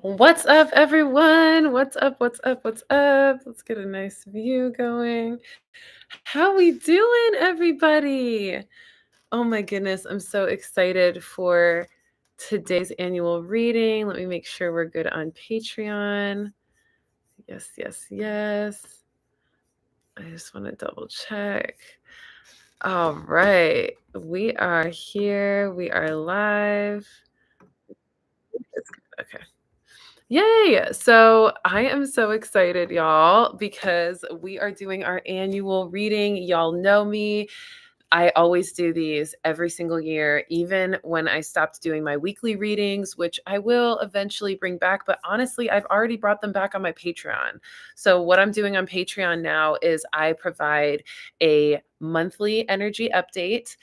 What's up, everyone? What's up? What's up? What's up? Let's get a nice view going. How we doing, everybody? Oh my goodness, I'm so excited for today's annual reading. Let me make sure we're good on Patreon. Yes, yes, yes. I just want to double check. All right, we are here. We are live. Okay. Yay! So I am so excited, y'all, because we are doing our annual reading. Y'all know me. I always do these every single year, even when I stopped doing my weekly readings, which I will eventually bring back. But honestly, I've already brought them back on my Patreon. So, what I'm doing on Patreon now is I provide a monthly energy update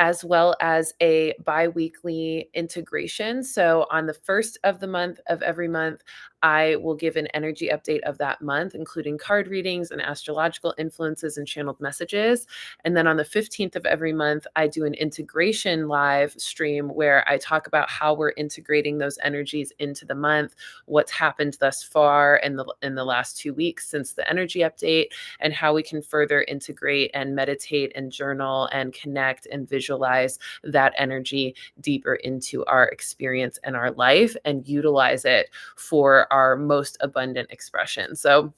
as well as a bi-weekly integration. So on the first of the month of every month, I will give an energy update of that month, including card readings and astrological influences and channeled messages. And then on the 15th of every month, I do an integration live stream where I talk about how we're integrating those energies into the month, what's happened thus far in the last 2 weeks since the energy update, and how we can further integrate and meditate and journal and connect and visualize that energy deeper into our experience and our life and utilize it for our most abundant expression. So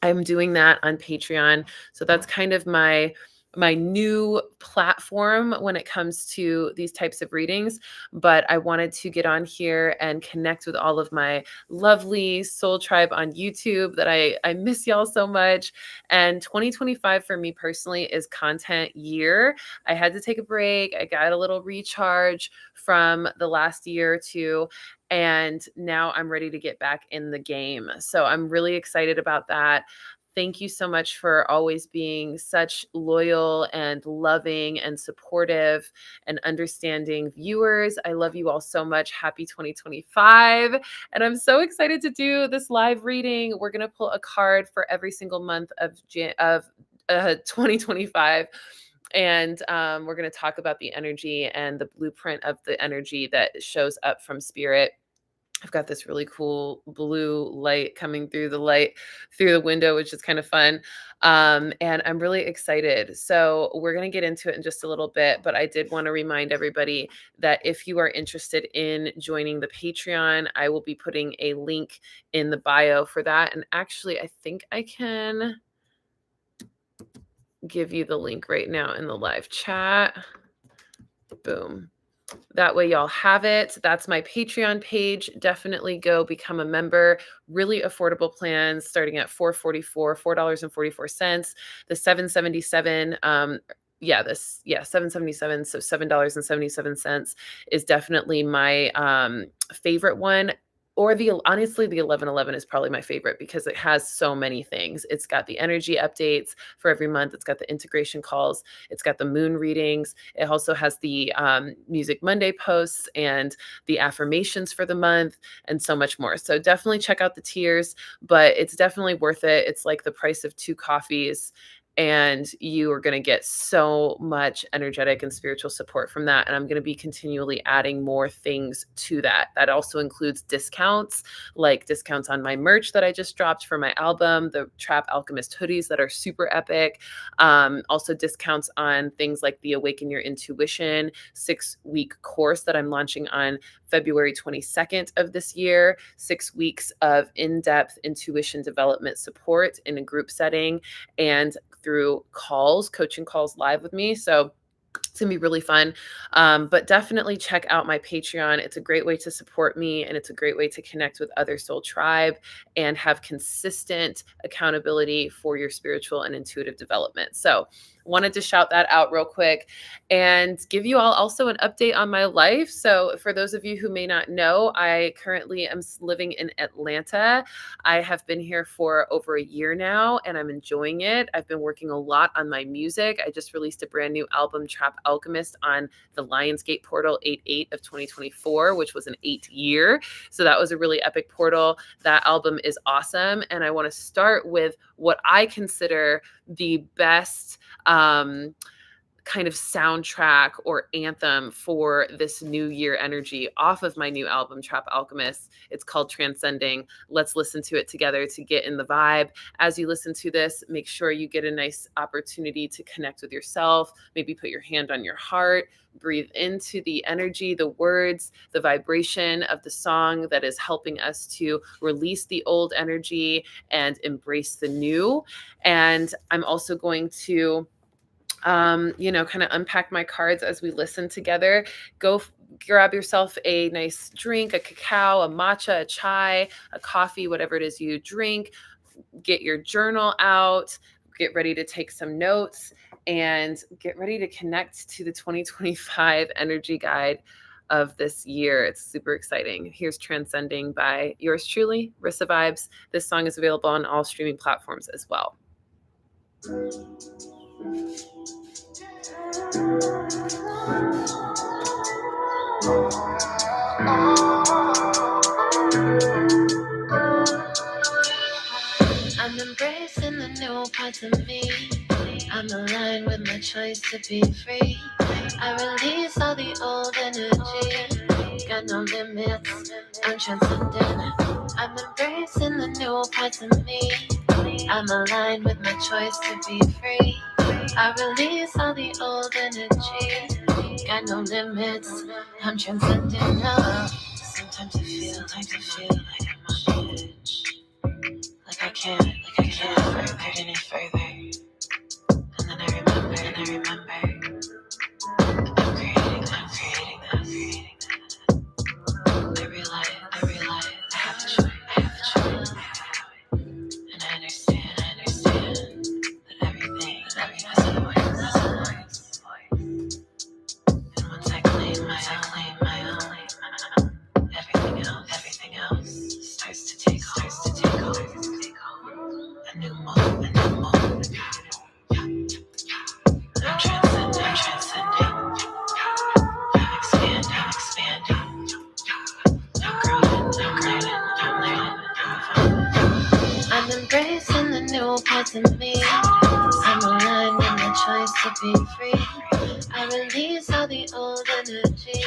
I'm doing that on Patreon. So that's kind of my new platform when it comes to these types of readings. But I wanted to get on here and connect with all of my lovely soul tribe on YouTube that I miss y'all so much. And 2025 for me personally is content year. I had to take a break. I got a little recharge from the last year or two. And now I'm ready to get back in the game. So I'm really excited about that. Thank you so much for always being such loyal and loving and supportive and understanding viewers. I love you all so much. Happy 2025. And I'm so excited to do this live reading. We're going to pull a card for every single month of 2025. And we're going to talk about the energy and the blueprint of the energy that shows up from spirit. I've got this really cool blue light coming through the window, which is kind of fun. And I'm really excited. So we're going to get into it in just a little bit, but I did want to remind everybody that if you are interested in joining the Patreon, I will be putting a link in the bio for that. And actually, I think I can give you the link right now in the live chat. Boom. That way y'all have it. That's my Patreon page. Definitely go become a member. Really affordable plans starting at $4.44. The 777 777, so $7.77 is definitely my favorite one. Or honestly, the 1111 is probably my favorite because it has so many things. It's got the energy updates for every month. It's got the integration calls. It's got the moon readings. It also has the Music Monday posts and the affirmations for the month and so much more. So definitely check out the tiers, but it's definitely worth it. It's like the price of 2 coffees. And you are going to get so much energetic and spiritual support from that. And I'm going to be continually adding more things to that. That also includes discounts, like discounts on my merch that I just dropped for my album, the Trap Alchemist hoodies that are super epic. Also discounts on things like the Awaken Your Intuition 6-week course that I'm launching on February 22nd of this year. 6 weeks of in-depth intuition development support in a group setting and through coaching calls live with me. So it's going to be really fun. But definitely check out my Patreon. It's a great way to support me, and it's a great way to connect with other soul tribe and have consistent accountability for your spiritual and intuitive development. So wanted to shout that out real quick and give you all also an update on my life. So for those of you who may not know, I currently am living in Atlanta. I have been here for over a year now, and I'm enjoying it. I've been working a lot on my music. I just released a brand new album, Trap Alchemist, on the Lionsgate portal 8/8 of 2024, which was an 8 year. So that was a really epic portal. That album is awesome. And I want to start with what I consider the best kind of soundtrack or anthem for this new year energy off of my new album, Trap Alchemist. It's called Transcending. Let's listen to it together to get in the vibe. As you listen to this, make sure you get a nice opportunity to connect with yourself. Maybe put your hand on your heart, breathe into the energy, the words, the vibration of the song that is helping us to release the old energy and embrace the new. And I'm also going to kind of unpack my cards as we listen together. Grab yourself a nice drink, a cacao, a matcha, a chai, a coffee, whatever it is you drink. Get your journal out, get ready to take some notes, and get ready to connect to the 2025 energy guide of this year. It's super exciting. Here's Transcending by yours truly, Rissa Vibes. This song is available on all streaming platforms as well. I'm embracing the new parts of me. I'm aligned with my choice to be free. I release all the old energy. Got no limits, I'm transcending. I'm embracing the new parts of me. I'm aligned with my choice to be free. I release all the old energy. Got no limits, I'm transcending love. Sometimes I feel like I'm on the edge. Like I can't further any further. And then I remember I'm creating that. I realize I have a choice. And I understand that everything has a voice. And once I claim my own, everything else starts to take hold. A new mode. I'm transcending. I'm expanding. I'm growing. I'm learning. I'm embracing the new parts of me. I'm aligned with my choice to be free. I release all the old energies.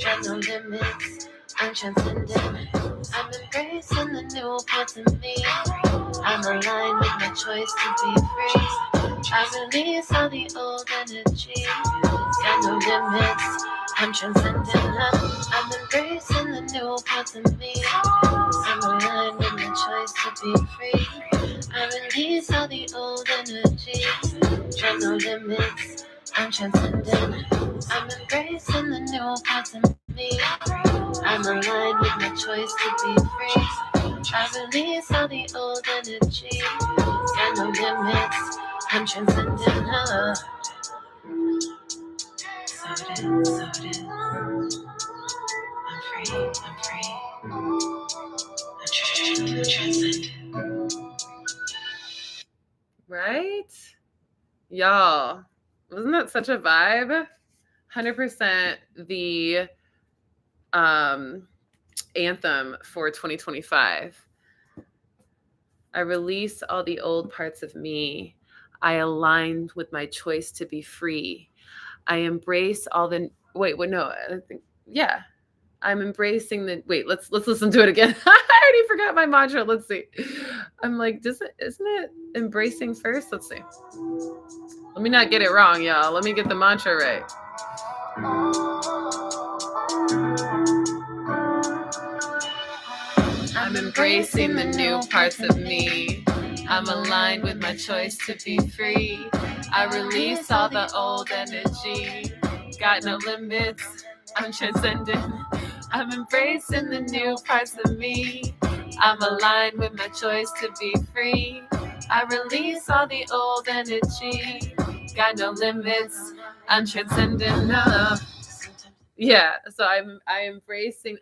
Got no limits, I'm transcending. I'm embracing the new parts of me. I'm aligned with my choice to be free. I release all the old energy. Got no limits, I'm transcending. I'm embracing the new parts of me. I'm aligned with my choice to be free. I release all the old energy. Got no limits, I'm transcending. I'm embracing the new parts of me. I'm aligned with my choice to be free. I release all the old energy. Got no limits, I'm transcending love. So it is. I'm free. I'm transcendent. Right? Y'all, wasn't that such a vibe? 100% the anthem for 2025. I release all the old parts of me. I align with my choice to be free. I embrace all the I'm embracing the let's listen to it again. I already forgot my mantra. Let's see. I'm like, isn't it embracing first? Let's see. Let me not get it wrong, y'all. Let me get the mantra right. I'm embracing the new parts of me. I'm aligned with my choice to be free. I release all the old energy. Got no limits, I'm transcendent. I'm embracing the new parts of me. I'm aligned with my choice to be free. I release all the old energy. Got no limits, I'm transcendent love. Yeah, so I'm embracing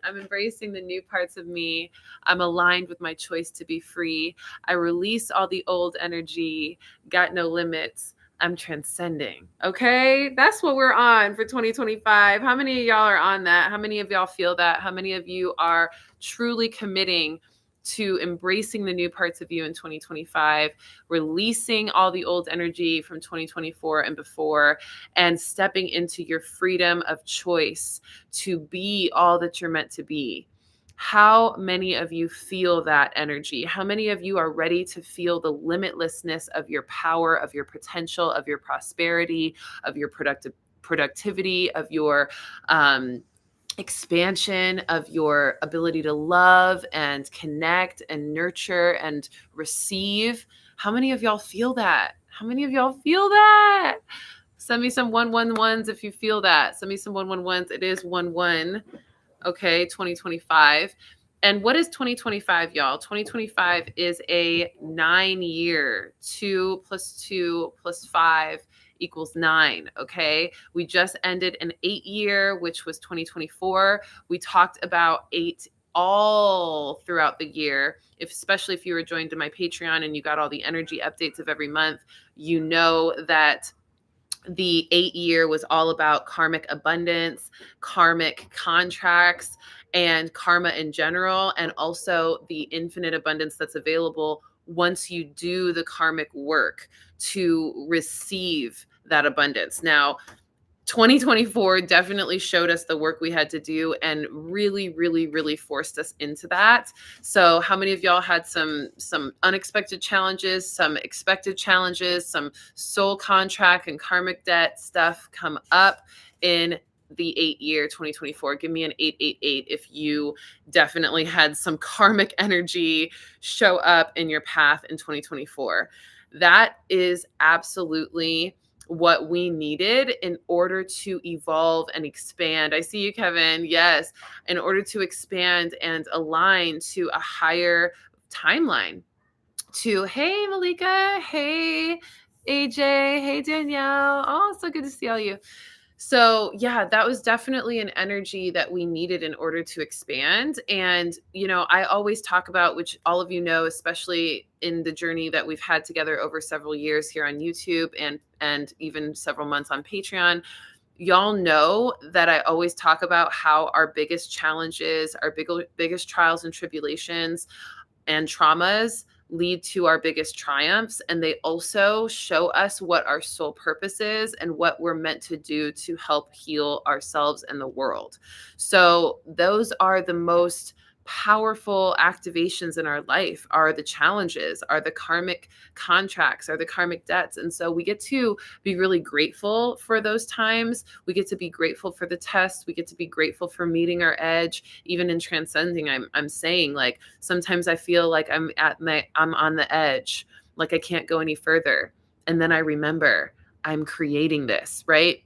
the new parts of me. I'm aligned with my choice to be free. I release all the old energy. Got no limits. I'm transcending. Okay, that's what we're on for 2025. How many of y'all are on that? How many of y'all feel that? How many of you are truly committing to embracing the new parts of you in 2025, releasing all the old energy from 2024 and before, and stepping into your freedom of choice to be all that you're meant to be. How many of you feel that energy? How many of you are ready to feel the limitlessness of your power, of your potential, of your prosperity, of your productivity, of your expansion, of your ability to love and connect and nurture and receive? How many of y'all feel that? How many of y'all feel that? Send me some 111s if you feel that. Send me some 111s. It is 1-1. Okay, 2025. And what is 2025, y'all? 2025 is a 9-year. 2 + 2 + 5 = 9. Okay, we just ended an 8-year, which was 2024. We talked about 8 all throughout the year. Especially if you were joined to my Patreon and you got all the energy updates of every month, you know that the 8-year was all about karmic abundance, karmic contracts, and karma in general, and also the infinite abundance that's available once you do the karmic work to receive that abundance. Now, 2024 definitely showed us the work we had to do and really, really, really forced us into that. So how many of y'all had some unexpected challenges, some expected challenges, some soul contract and karmic debt stuff come up in the 8-year 2024? Give me an 888 if you definitely had some karmic energy show up in your path in 2024. That is absolutely what we needed in order to evolve and expand. I see you, Kevin. Yes. In order to expand and align to a higher timeline. To, hey, Malika. Hey, AJ. Hey, Danielle. Oh, so good to see all you. So, yeah, that was definitely an energy that we needed in order to expand. And, I always talk about, which all of you know, especially in the journey that we've had together over several years here on YouTube and even several months on Patreon. Y'all know that I always talk about how our biggest challenges, our biggest trials and tribulations and traumas lead to our biggest triumphs. And they also show us what our soul purpose is and what we're meant to do to help heal ourselves and the world. So those are the most powerful activations in our life, are the challenges, are the karmic contracts, are the karmic debts. And so we get to be really grateful for those times. We get to be grateful for the test. We get to be grateful for meeting our edge, even in transcending. I'm saying, like, sometimes I feel like I'm on the edge, like I can't go any further. And then I remember I'm creating this, right?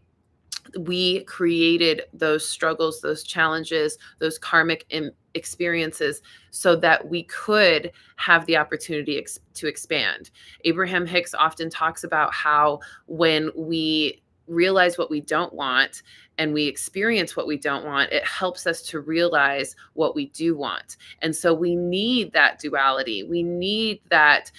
We created those struggles, those challenges, those karmic experiences so that we could have the opportunity to expand. Abraham Hicks often talks about how when we realize what we don't want and we experience what we don't want, it helps us to realize what we do want. And so we need that duality. We need that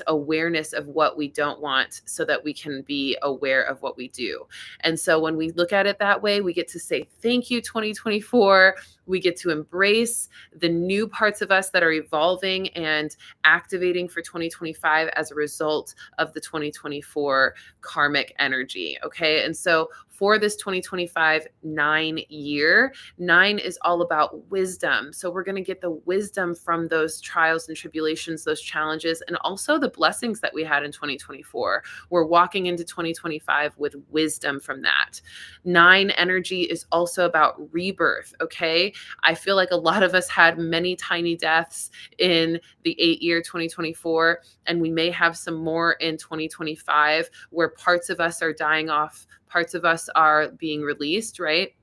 awareness of what we don't want so that we can be aware of what we do. And so when we look at it that way, we get to say, thank you, 2024. We get to embrace the new parts of us that are evolving and activating for 2025 as a result of the 2024 karmic energy. Okay. And so for this 2025 9-year, 9 is all about wisdom. So we're going to get the wisdom from those trials and tribulations, those challenges, and also the blessings that we had in 2024. We're walking into 2025 with wisdom from that. 9 energy is also about rebirth. Okay. I feel like a lot of us had many tiny deaths in the 8-year 2024, and we may have some more in 2025 where parts of us are dying off, parts of us are being released, right?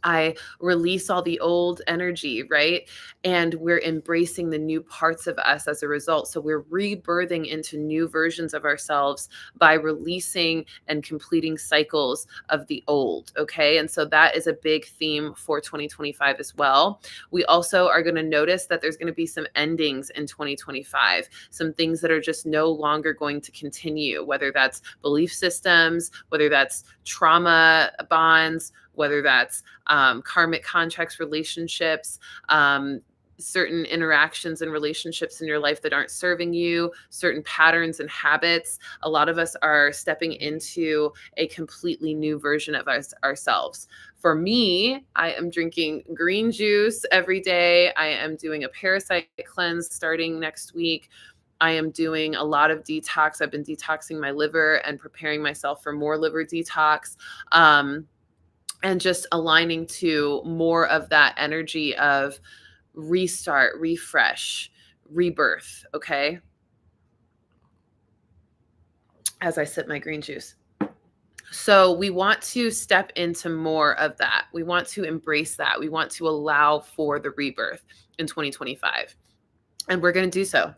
I release all the old energy, right? And we're embracing the new parts of us as a result. So we're rebirthing into new versions of ourselves by releasing and completing cycles of the old. Okay. And so that is a big theme for 2025 as well. We also are going to notice that there's going to be some endings in 2025, some things that are just no longer going to continue, whether that's belief systems, whether that's trauma bonds, whether that's karmic contracts, relationships, certain interactions and relationships in your life that aren't serving you, certain patterns and habits. A lot of us are stepping into a completely new version of ourselves. For me, I am drinking green juice every day. I am doing a parasite cleanse starting next week. I am doing a lot of detox. I've been detoxing my liver and preparing myself for more liver detox. And just aligning to more of that energy of restart, refresh, rebirth, okay? As I sip my green juice. So we want to step into more of that. We want to embrace that. We want to allow for the rebirth in 2025. And we're going to do so.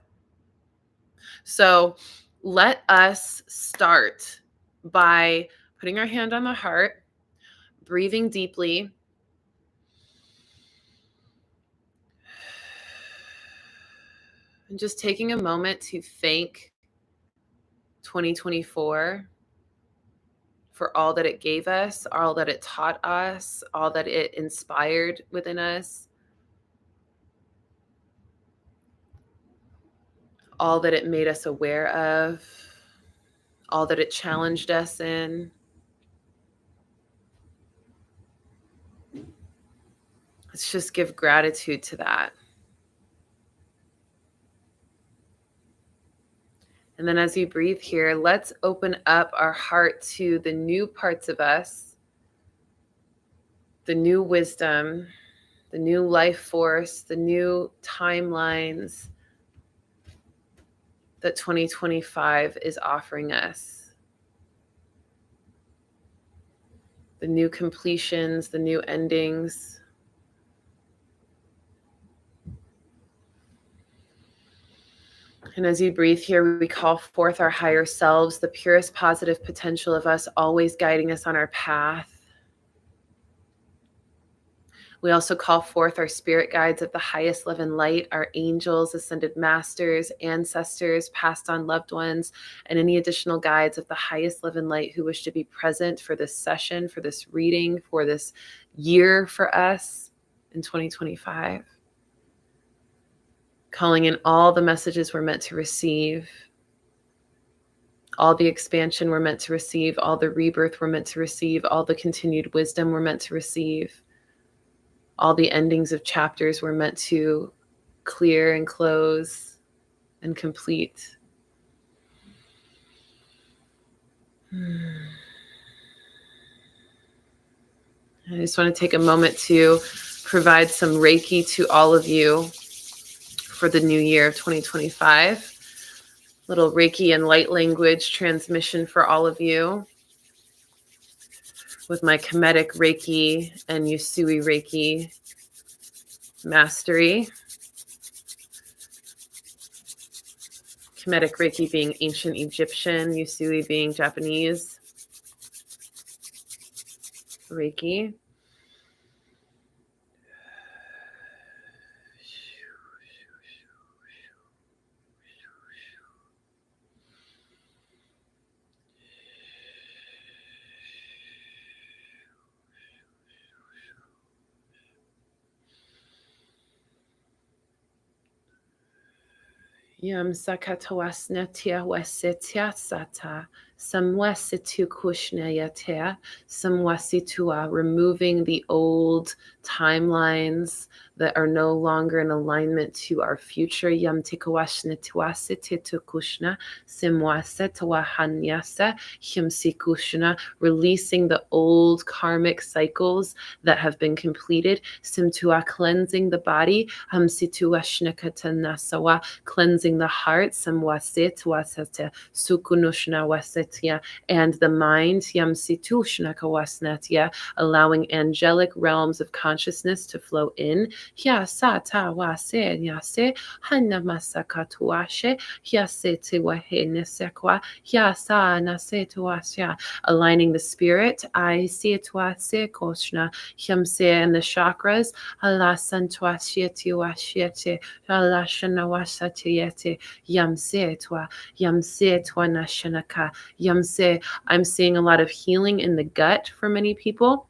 So let us start by putting our hand on the heart, breathing deeply, and just taking a moment to thank 2024 for all that it gave us, all that it taught us, all that it inspired within us, all that it made us aware of, all that it challenged us in. Let's just give gratitude to that. And then as you breathe here, let's open up our heart to the new parts of us, the new wisdom, the new life force, the new timelines that 2025 is offering us. The new completions, the new endings. And as you breathe here, we call forth our higher selves, the purest positive potential of us, always guiding us on our path. We also call forth our spirit guides of the highest love and light, our angels, ascended masters, ancestors, passed on loved ones, and any additional guides of the highest love and light who wish to be present for this session, for this reading, for this year for us in 2025. Calling in all the messages we're meant to receive, all the expansion we're meant to receive, all the rebirth we're meant to receive, all the continued wisdom we're meant to receive, all the endings of chapters we're meant to clear and close and complete. I just want to take a moment to provide some Reiki to all of you for the new year of 2025. Little Reiki and light language transmission for all of you with my Kemetic Reiki and Usui Reiki mastery. Kemetic Reiki being ancient Egyptian, Usui being Japanese Reiki. Yam sakatawasnetia wesetia sata, samwasitu kushnayatea, samwasitua, removing the old timelines that are no longer in alignment to our future. Yam tikawashnetiwasititu kushna, simwasetawahanyasa, himsikushna, releasing the old karmic cycles that have been completed. Simtua, cleansing the body. Hamsituashnekatanasawa, cleansing the heart, samwasetwasata, sukunushna wasetia, and the mind, yamsitushna kawasnatia, allowing angelic realms of consciousness to flow in. Hyasata wase nyase, hanamasakatuashe, hyasetewahenesekwa, hyasa nasetuasya, aligning the spirit, I see it wase koshna, hyamse, and the chakras, alasantuashietiwashiete, alashanawasatiyete, yamsetwa, yamsetwa nashanaka, yamse. I'm seeing a lot of healing in the gut for many people.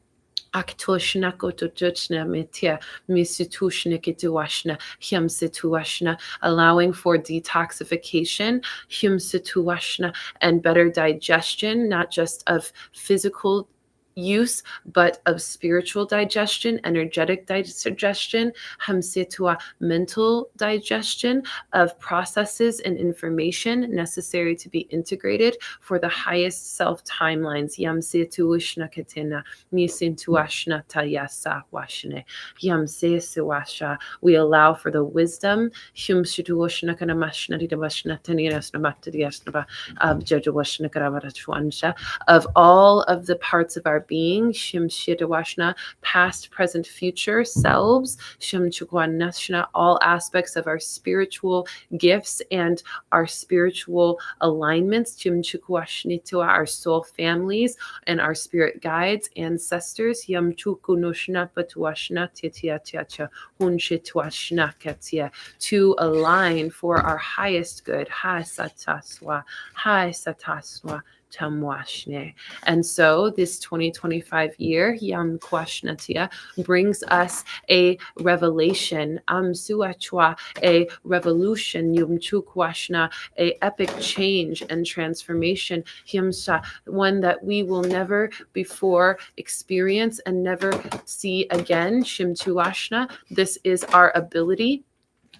Aktoshna kototochna metia misitushna kituashna hyamsituashna, allowing for detoxification, hyamsituashna, and better digestion, not just of physical use, but of spiritual digestion, energetic digestion, hamsetua, mental digestion of processes and information necessary to be integrated for the highest self timelines. Yamsetuishna katina, misintuashna tayasa washne, yamsesiwasha. We allow for the wisdom, humsituashna kanamashna didabashna tanirasna matadiasnaba, jajawashna karavarachwansha, of all of the parts of our being, Shimshitawashna, past, present, future selves, Shimchukwanashna, all aspects of our spiritual gifts and our spiritual alignments, Shimchukwashnitua, our soul families and our spirit guides, ancestors, Yamchukunushna Patuashna Titiatiacha Hunchituashna Katia, to align for our highest good. Hai Sataswa, Hai Sataswa. Tamwashne. And so this 2025 year, Yam Kwashnatia, brings us a revelation, Amsuachwa, a revolution, Yumchukwashna, a epic change and transformation, Hyamsha, one that we will never before experience and never see again, Shimtuashna. This is our ability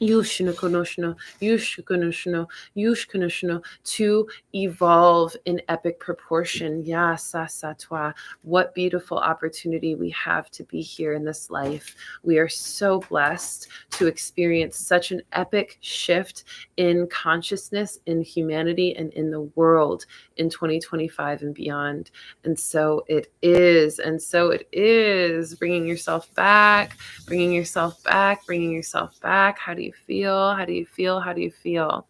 Yushkunoshno, Yushkunoshno, Yushkunoshno, to evolve in epic proportion. Ya sasatwa. What beautiful opportunity we have to be here in this life. We are so blessed to experience such an epic shift in consciousness, in humanity, and in the world in 2025 and beyond. And so it is. And so it is. Bringing yourself back, bringing yourself back, bringing yourself back. How do you feel? How do you feel? How do you feel?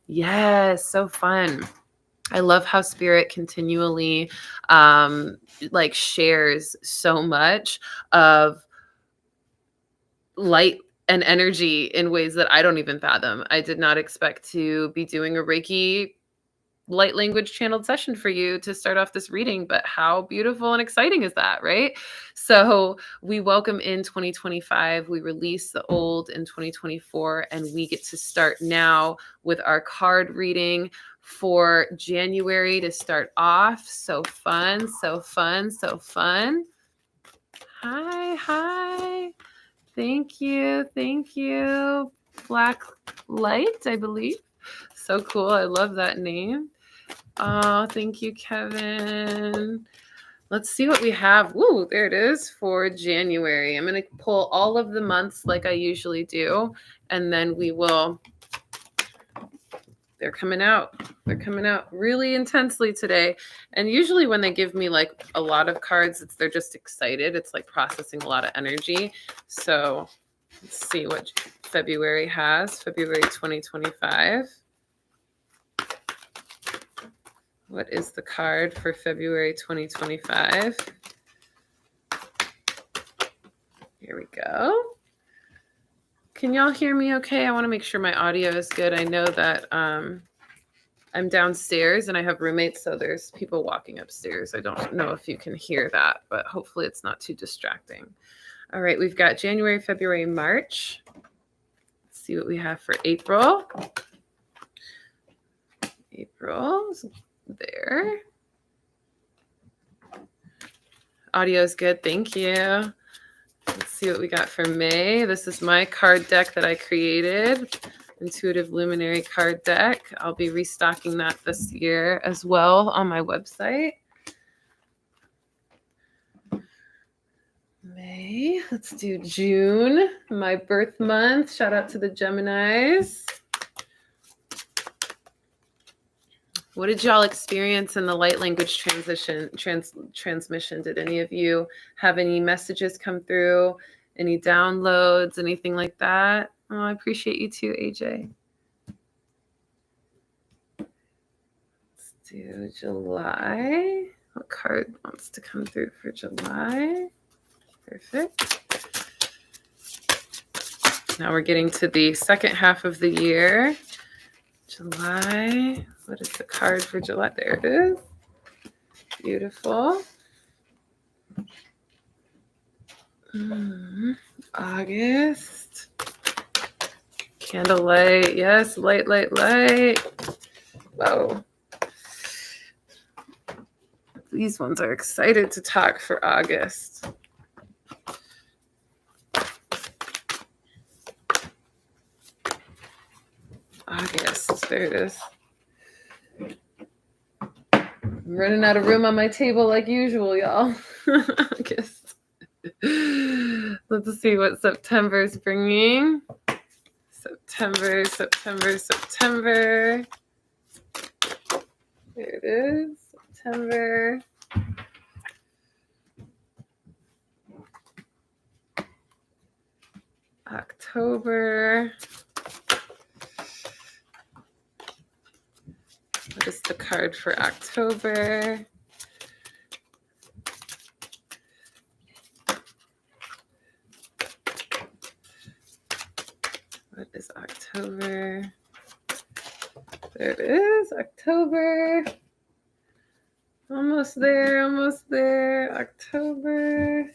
Yes, so fun. I love how spirit continually like shares so much of light and energy in ways that I don't even fathom. I did not expect to be doing a Reiki light language channeled session for you to start off this reading, but how beautiful and exciting is that, right? So we welcome in 2025, we release the old in 2024, and we get to start now with our card reading for January to start off. So fun, so fun, so fun. Hi. Thank you. Black Light, I believe. So cool. I love that name. Oh, thank you, Kevin. Let's see what we have. Woo, there it is for January. I'm going to pull all of the months like I usually do, and then we will. They're coming out. They're coming out really intensely today. And usually when they give me like a lot of cards, they're just excited. It's like processing a lot of energy. So let's see what February has. February 2025. What is the card for February 2025? Here we go. Can y'all hear me okay? I want to make sure my audio is good. I know that I'm downstairs and I have roommates, so there's people walking upstairs. I don't know if you can hear that, but hopefully it's not too distracting. All right, we've got January, February, March. Let's see what we have for April. April's there. Audio is good. Thank you. Let's see what we got for May. This is my card deck that I created. Intuitive Luminary card deck. I'll be restocking that this year as well on my website. May. Let's do June, my birth month. Shout out to the Geminis. What did y'all experience in the light language transmission? Did any of you have any messages come through? Any downloads? Anything like that? Oh, I appreciate you too, AJ. Let's do July. What card wants to come through for July? Perfect. Now we're getting to the second half of the year. July. What is the card for July? There it is. Beautiful. August. Candlelight. Yes, light, light, light. Whoa. These ones are excited to talk for August. August. There it is. I'm running out of room on my table like usual, y'all. August. Let's see what September is bringing. September. There it is. September. October. What is the card for October? What is October? There it is, October. Almost there, October.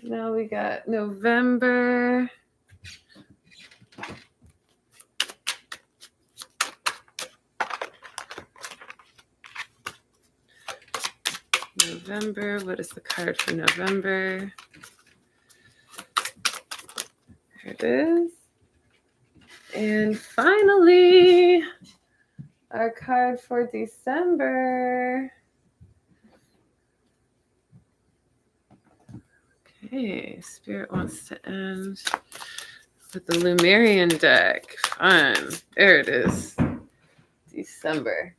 Now we got November. November, what is the card for November? There it is. And finally, our card for December. Okay, Spirit wants to end with the Lumerian deck. Fun. There it is. December.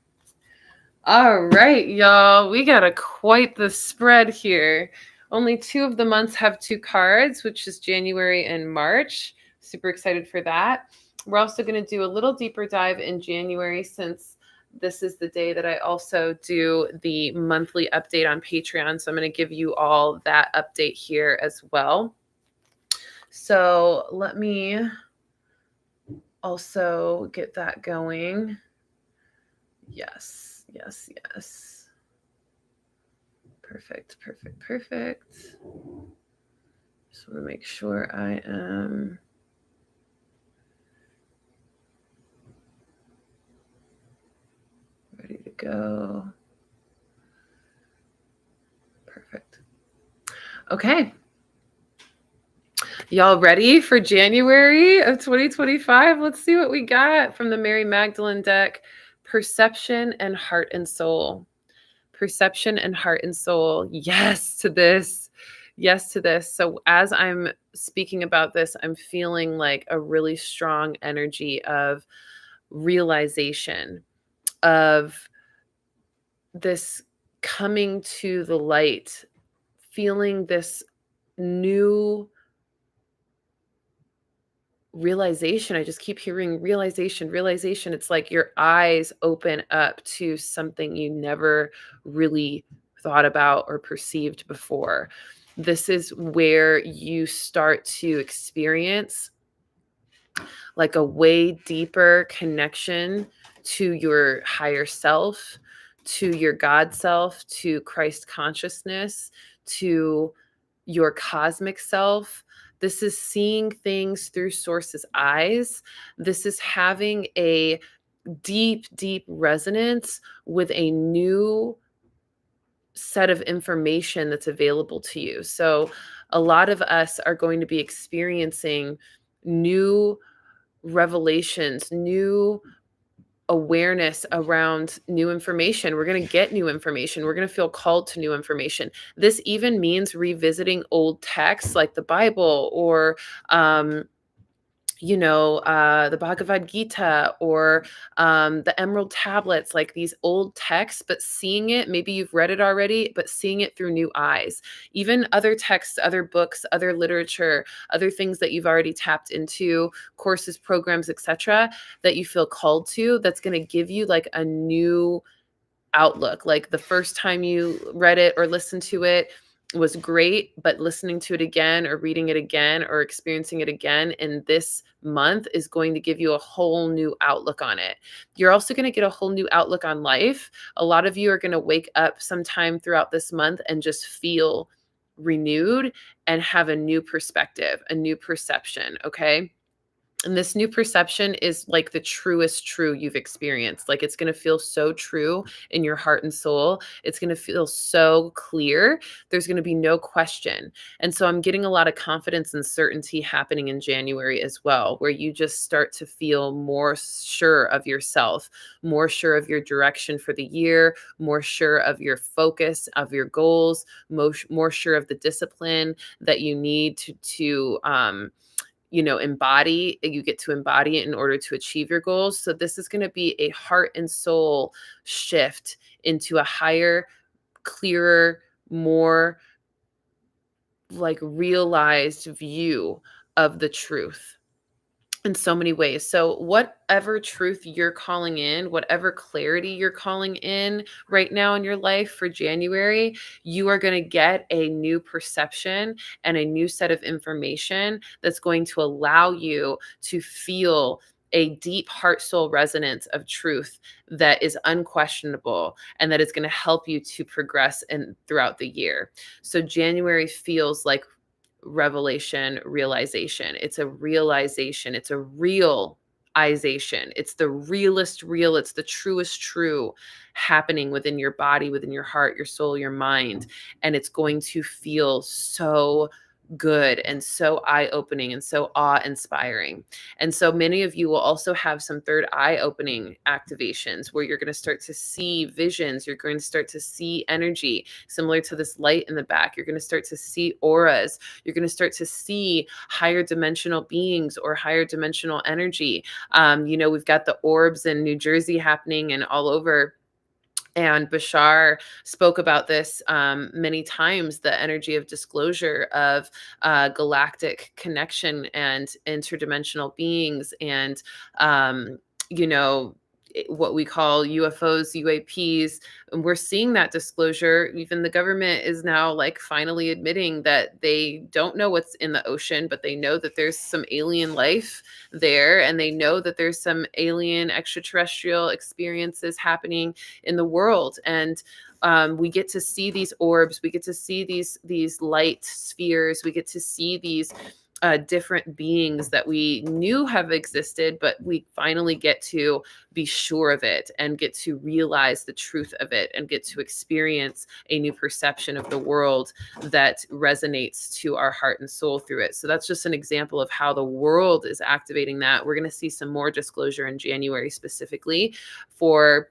All right, y'all. We got quite the spread here. Only 2 of the months have 2 cards, which is January and March. Super excited for that. We're also going to do a little deeper dive in January, since this is the day that I also do the monthly update on Patreon. So I'm going to give you all that update here as well. So let me also get that going. Yes. Perfect. Just want to make sure I am ready to go. Perfect. Okay. Y'all ready for January of 2025? Let's see what we got from the Mary Magdalene deck. Perception and heart and soul. Perception and heart and soul. Yes to this. So as I'm speaking about this, I'm feeling like a really strong energy of realization, of this coming to the light, feeling this new realization. I just keep hearing realization. It's like your eyes open up to something you never really thought about or perceived before. This is where you start to experience like a way deeper connection to your higher self, to your God self, to Christ consciousness, to your cosmic self. This is seeing things through Source's eyes. This is having a deep, deep resonance with a new set of information that's available to you. So a lot of us are going to be experiencing new revelations, new awareness around new information. We're going to get new information. We're going to feel called to new information. This even means revisiting old texts like the Bible or, the Bhagavad Gita or the Emerald Tablets, like these old texts, but seeing it, maybe you've read it already, but seeing it through new eyes. Even other texts, other books, other literature, other things that you've already tapped into, courses, programs, etc., that you feel called to, that's going to give you like a new outlook. Like the first time you read it or listened to it was great, but listening to it again or reading it again or experiencing it again in this month is going to give you a whole new outlook on it. You're also going to get a whole new outlook on life. A lot of you are going to wake up sometime throughout this month and just feel renewed and have a new perspective, a new perception. Okay. And this new perception is like the truest true you've experienced. Like it's going to feel so true in your heart and soul. It's going to feel so clear. There's going to be no question. And so I'm getting a lot of confidence and certainty happening in January as well, where you just start to feel more sure of yourself, more sure of your direction for the year, more sure of your focus, of your goals, more sure of the discipline that you need to embody. You get to embody it in order to achieve your goals. So this is going to be a heart and soul shift into a higher, clearer, more like realized view of the truth in so many ways. So whatever truth you're calling in, whatever clarity you're calling in right now in your life for January, you are going to get a new perception and a new set of information that's going to allow you to feel a deep heart soul resonance of truth that is unquestionable and that is going to help you to progress and throughout the year. So January feels like revelation, realization. It's a realization. It's a realization. It's the realest real. It's the truest true happening within your body, within your heart, your soul, your mind. And it's going to feel so good and so eye-opening and so awe-inspiring. And so many of you will also have some third eye opening activations where you're going to start to see visions. You're going to start to see energy similar to this light in the back. You're going to start to see auras. You're going to start to see higher dimensional beings or higher dimensional energy. We've got the orbs in New Jersey happening and all over. And Bashar spoke about this many times, the energy of disclosure of galactic connection and interdimensional beings and, um, you know, what we call UFOs, UAPs. And we're seeing that disclosure. Even the government is now like finally admitting that they don't know what's in the ocean, but they know that there's some alien life there. And they know that there's some alien extraterrestrial experiences happening in the world. And we get to see these orbs. We get to see these light spheres. We get to see these different beings that we knew have existed, but we finally get to be sure of it and get to realize the truth of it and get to experience a new perception of the world that resonates to our heart and soul through it. So that's just an example of how the world is activating that. We're going to see some more disclosure in January specifically for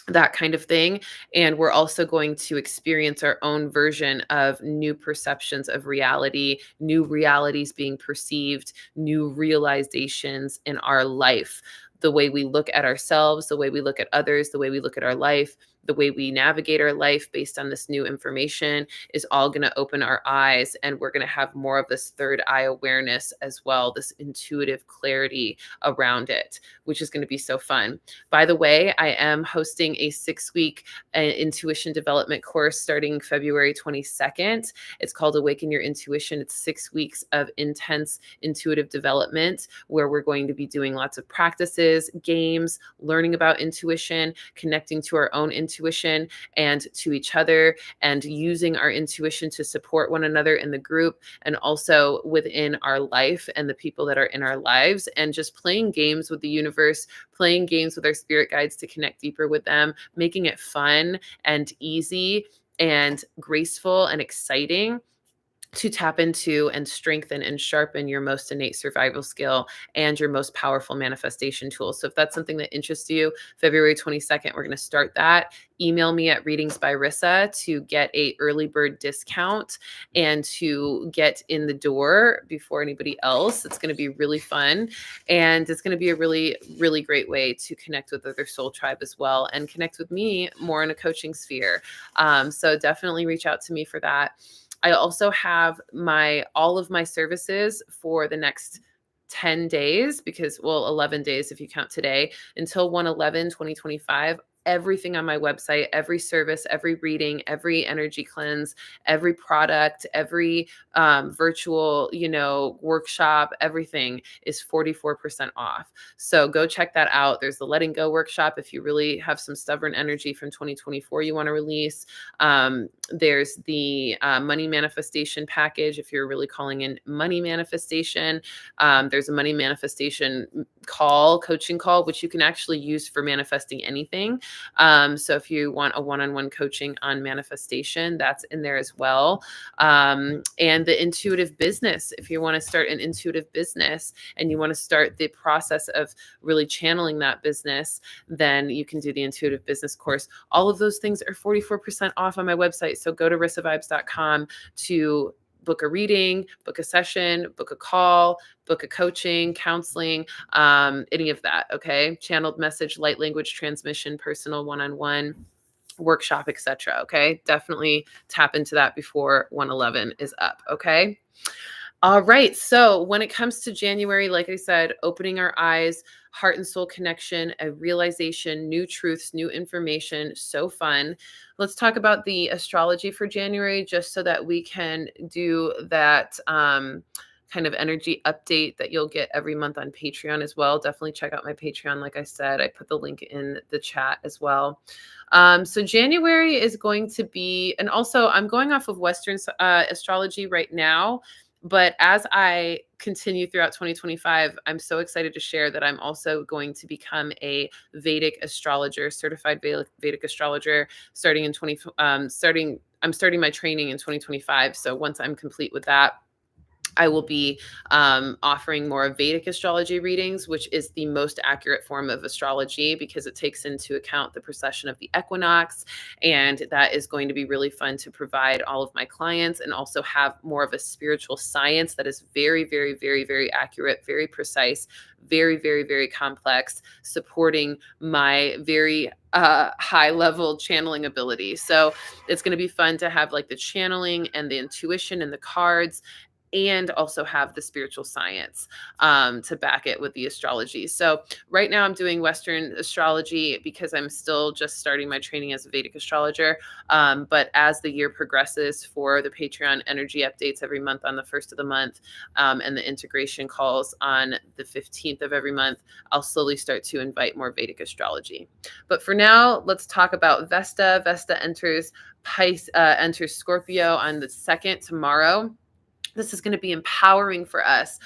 that kind of thing. And we're also going to experience our own version of new perceptions of reality, new realities being perceived, new realizations in our life. The way we look at ourselves, the way we look at others, the way we look at our life, the way we navigate our life based on this new information is all going to open our eyes. And we're going to have more of this third eye awareness as well, this intuitive clarity around it, which is going to be so fun. By the way, I am hosting a 6-week intuition development course starting February 22nd. It's called Awaken Your Intuition. It's 6 weeks of intense intuitive development where we're going to be doing lots of practices, games, learning about intuition, connecting to our own intuition and to each other, and using our intuition to support one another in the group and also within our life and the people that are in our lives, and just playing games with the universe, playing games with our spirit guides to connect deeper with them, making it fun and easy and graceful and exciting to tap into and strengthen and sharpen your most innate survival skill and your most powerful manifestation tool. So if that's something that interests you, February 22nd, we're going to start that. Email me at readingsbyrissa to get a early bird discount and to get in the door before anybody else. It's going to be really fun. And it's going to be a really, really great way to connect with other soul tribe as well and connect with me more in a coaching sphere. So definitely reach out to me for that. I also have all of my services for the next 10 days 11 days if you count today, until 1/11/2025. everything on my website, every service, every reading, every energy cleanse, every product, every virtual, workshop, everything is 44% off. So go check that out. There's the letting go workshop if you really have some stubborn energy from 2024 you want to release. There's the money manifestation package if you're really calling in money manifestation. There's a money manifestation coaching call, which you can actually use for manifesting anything. So if you want a one-on-one coaching on manifestation, that's in there as well. And the intuitive business, if you want to start an intuitive business and you want to start the process of really channeling that business, then you can do the intuitive business course. All of those things are 44% off on my website. So go to rissavibes.com to book a reading, book a session, book a call, book a coaching, counseling, any of that. Okay. Channeled message, light language transmission, personal one-on-one workshop, etc. Okay. Definitely tap into that before 111 is up. Okay. All right. So when it comes to January, like I said, opening our eyes, heart and soul connection, a realization, new truths, new information. So fun. Let's talk about the astrology for January, just so that we can do that kind of energy update that you'll get every month on Patreon as well. Definitely check out my Patreon. Like I said, I put the link in the chat as well. So January is going to be, and also I'm going off of Western astrology right now. But as I continue throughout 2025, I'm so excited to share that I'm also going to become a Vedic astrologer, certified Vedic astrologer, starting in I'm starting my training in 2025. So once I'm complete with that, I will be offering more Vedic astrology readings, which is the most accurate form of astrology because it takes into account the precession of the equinox. And that is going to be really fun to provide all of my clients, and also have more of a spiritual science that is very, very, very, very accurate, very precise, very, very, very complex, supporting my very high level channeling ability. So it's going to be fun to have like the channeling and the intuition and the cards, and also have the spiritual science to back it with the astrology. So right now I'm doing Western astrology because I'm still just starting my training as a Vedic astrologer. But as the year progresses, for the Patreon energy updates every month on the first of the month, and the integration calls on the 15th of every month, I'll slowly start to invite more Vedic astrology. But for now, let's talk about Vesta. Vesta enters Scorpio on the 2nd tomorrow. This is going to be empowering for us.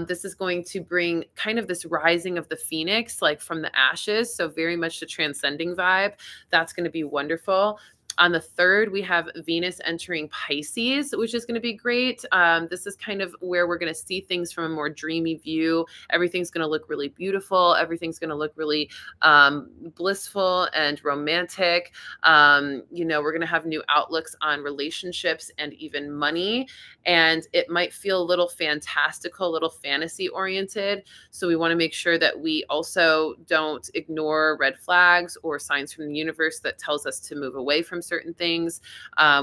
This is going to bring kind of this rising of the phoenix, like from the ashes. So very much the transcending vibe. That's going to be wonderful. On the 3rd, we have Venus entering Pisces, which is going to be great. This is kind of where we're going to see things from a more dreamy view. Everything's going to look really beautiful. Everything's going to look really blissful and romantic. We're going to have new outlooks on relationships and even money. And it might feel a little fantastical, a little fantasy oriented. So we want to make sure that we also don't ignore red flags or signs from the universe that tells us to move away from certain things.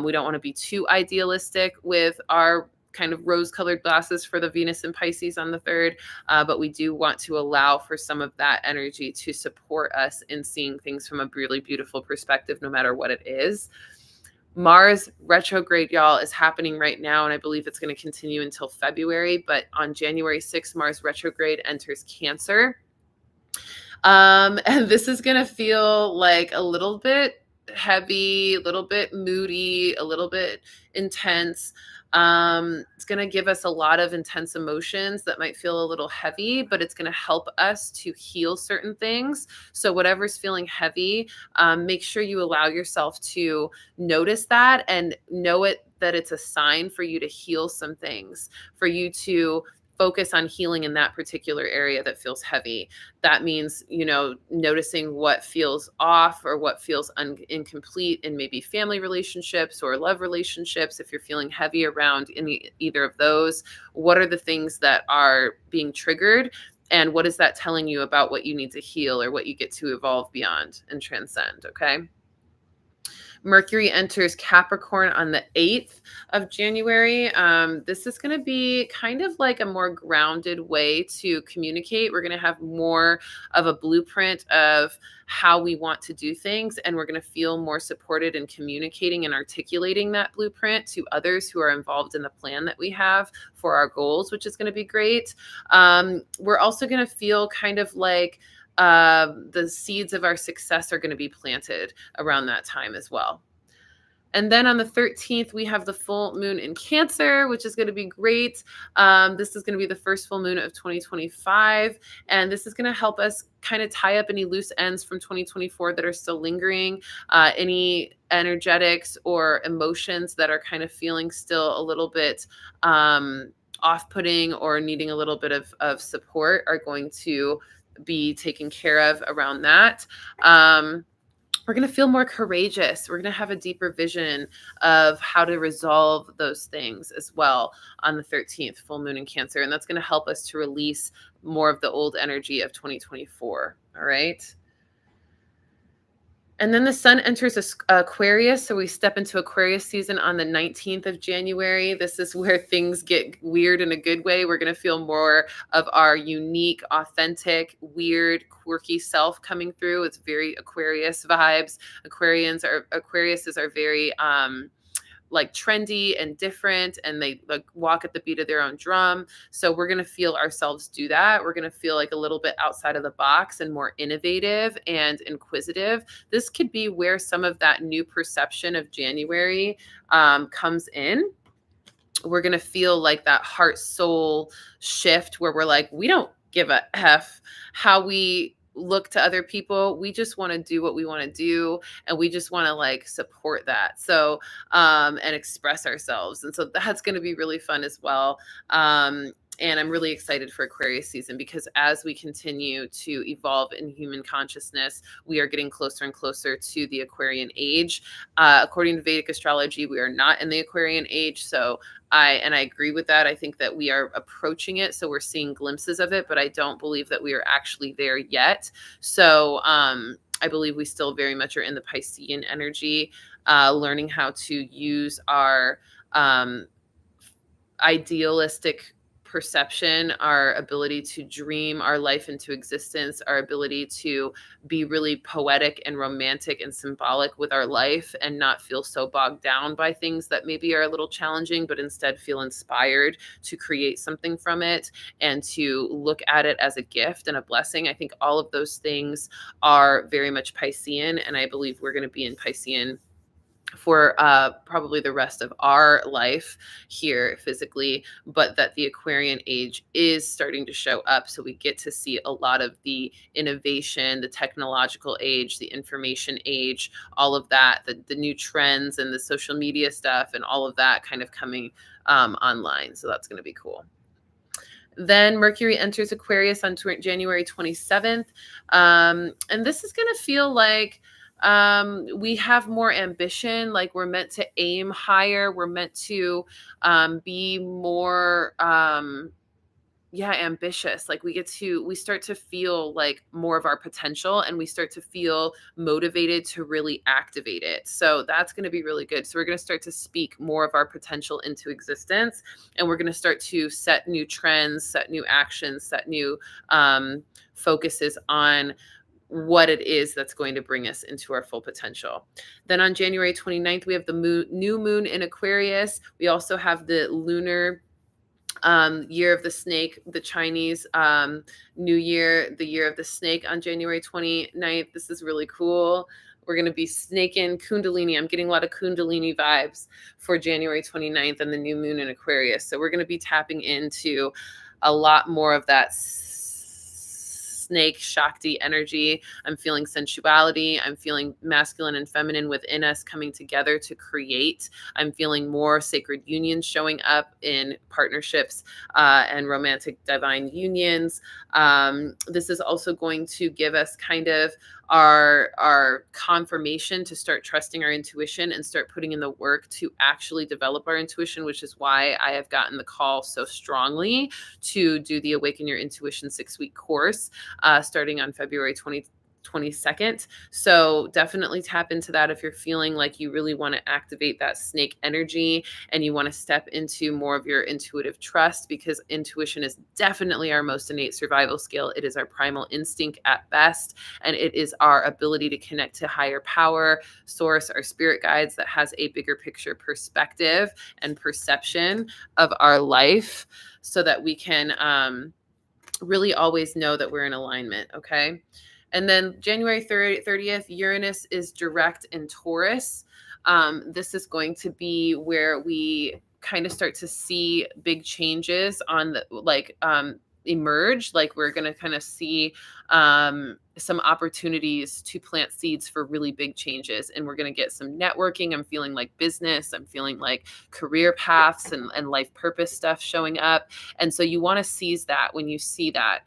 We don't want to be too idealistic with our kind of rose-colored glasses for the Venus and Pisces on the 3rd, but we do want to allow for some of that energy to support us in seeing things from a really beautiful perspective, no matter what it is. Mars retrograde, y'all, is happening right now, and I believe it's going to continue until February. But on January 6th, Mars retrograde enters Cancer. And this is going to feel like a little bit heavy, a little bit moody, a little bit intense. It's going to give us a lot of intense emotions that might feel a little heavy, but it's going to help us to heal certain things. So whatever's feeling heavy, make sure you allow yourself to notice that and know that it's a sign for you to heal some things, for you to focus on healing in that particular area that feels heavy. That means, noticing what feels off or what feels incomplete in maybe family relationships or love relationships. If you're feeling heavy around either of those, what are the things that are being triggered? And what is that telling you about what you need to heal or what you get to evolve beyond and transcend? Okay. Mercury enters Capricorn on the 8th of January. This is going to be kind of like a more grounded way to communicate. We're going to have more of a blueprint of how we want to do things, and we're going to feel more supported in communicating and articulating that blueprint to others who are involved in the plan that we have for our goals, which is going to be great. We're also going to feel kind of like the seeds of our success are going to be planted around that time as well. And then on the 13th, we have the full moon in Cancer, which is going to be great. This is going to be the first full moon of 2025. And this is going to help us kind of tie up any loose ends from 2024 that are still lingering, any energetics or emotions that are kind of feeling still a little bit off-putting or needing a little bit of support are going to be taken care of around that. We're going to feel more courageous. We're going to have a deeper vision of how to resolve those things as well on the 13th, full moon in Cancer. And that's going to help us to release more of the old energy of 2024. All right. And then the sun enters Aquarius. So we step into Aquarius season on the 19th of January. This is where things get weird in a good way. We're going to feel more of our unique, authentic, weird, quirky self coming through. It's very Aquarius vibes. Aquariuses are very like trendy and different, and they like walk at the beat of their own drum. So we're going to feel ourselves do that. We're going to feel like a little bit outside of the box and more innovative and inquisitive. This could be where some of that new perception of January comes in. We're going to feel like that heart soul shift where we're like, we don't give a F how we look to other people. We just want to do what we want to do, and we just want to like support that. So and express ourselves. And so that's going to be really fun as well. And I'm really excited for Aquarius season because as we continue to evolve in human consciousness, we are getting closer and closer to the Aquarian age. According to Vedic astrology, we are not in the Aquarian age. So I agree with that. I think that we are approaching it. So we're seeing glimpses of it, but I don't believe that we are actually there yet. So I believe we still very much are in the Piscean energy, learning how to use our idealistic perception, our ability to dream our life into existence, our ability to be really poetic and romantic and symbolic with our life and not feel so bogged down by things that maybe are a little challenging, but instead feel inspired to create something from it and to look at it as a gift and a blessing. I think all of those things are very much Piscean, and I believe we're going to be in Piscean for probably the rest of our life here physically, but that the Aquarian age is starting to show up. So we get to see a lot of the innovation, the technological age, the information age, all of that, the new trends and the social media stuff and all of that kind of coming online. So that's going to be cool. Then Mercury enters Aquarius on January 27th. And this is going to feel like we have more ambition, like we're meant to aim higher, we're meant to be more ambitious. Like we start to feel like more of our potential, and we start to feel motivated to really activate it. So that's going to be really good. So we're going to start to speak more of our potential into existence, and we're going to start to set new trends, set new actions, set new focuses on what it is that's going to bring us into our full potential. Then on January 29th, we have the new moon in Aquarius. We also have the lunar year of the snake, the Chinese New Year, the year of the snake on January 29th. This is really cool. We're going to be snaking Kundalini. I'm getting a lot of Kundalini vibes for January 29th and the new moon in Aquarius. So we're going to be tapping into a lot more of that snake Shakti energy. I'm feeling sensuality. I'm feeling masculine and feminine within us coming together to create. I'm feeling more sacred unions showing up in partnerships and romantic divine unions. This is also going to give us kind of our confirmation to start trusting our intuition and start putting in the work to actually develop our intuition, which is why I have gotten the call so strongly to do the Awaken Your Intuition 6-week course starting on February 22nd. So definitely tap into that if you're feeling like you really want to activate that snake energy and you want to step into more of your intuitive trust, because intuition is definitely our most innate survival skill. It is our primal instinct at best, and it is our ability to connect to higher power, source, our spirit guides that has a bigger picture perspective and perception of our life, so that we can really always know that we're in alignment. Okay. And then January 30th, Uranus is direct in Taurus. This is going to be where we kind of start to see big changes on the emerge. Like we're going to kind of see some opportunities to plant seeds for really big changes. And we're going to get some networking. I'm feeling like business. I'm feeling like career paths and life purpose stuff showing up. And so you want to seize that when you see that.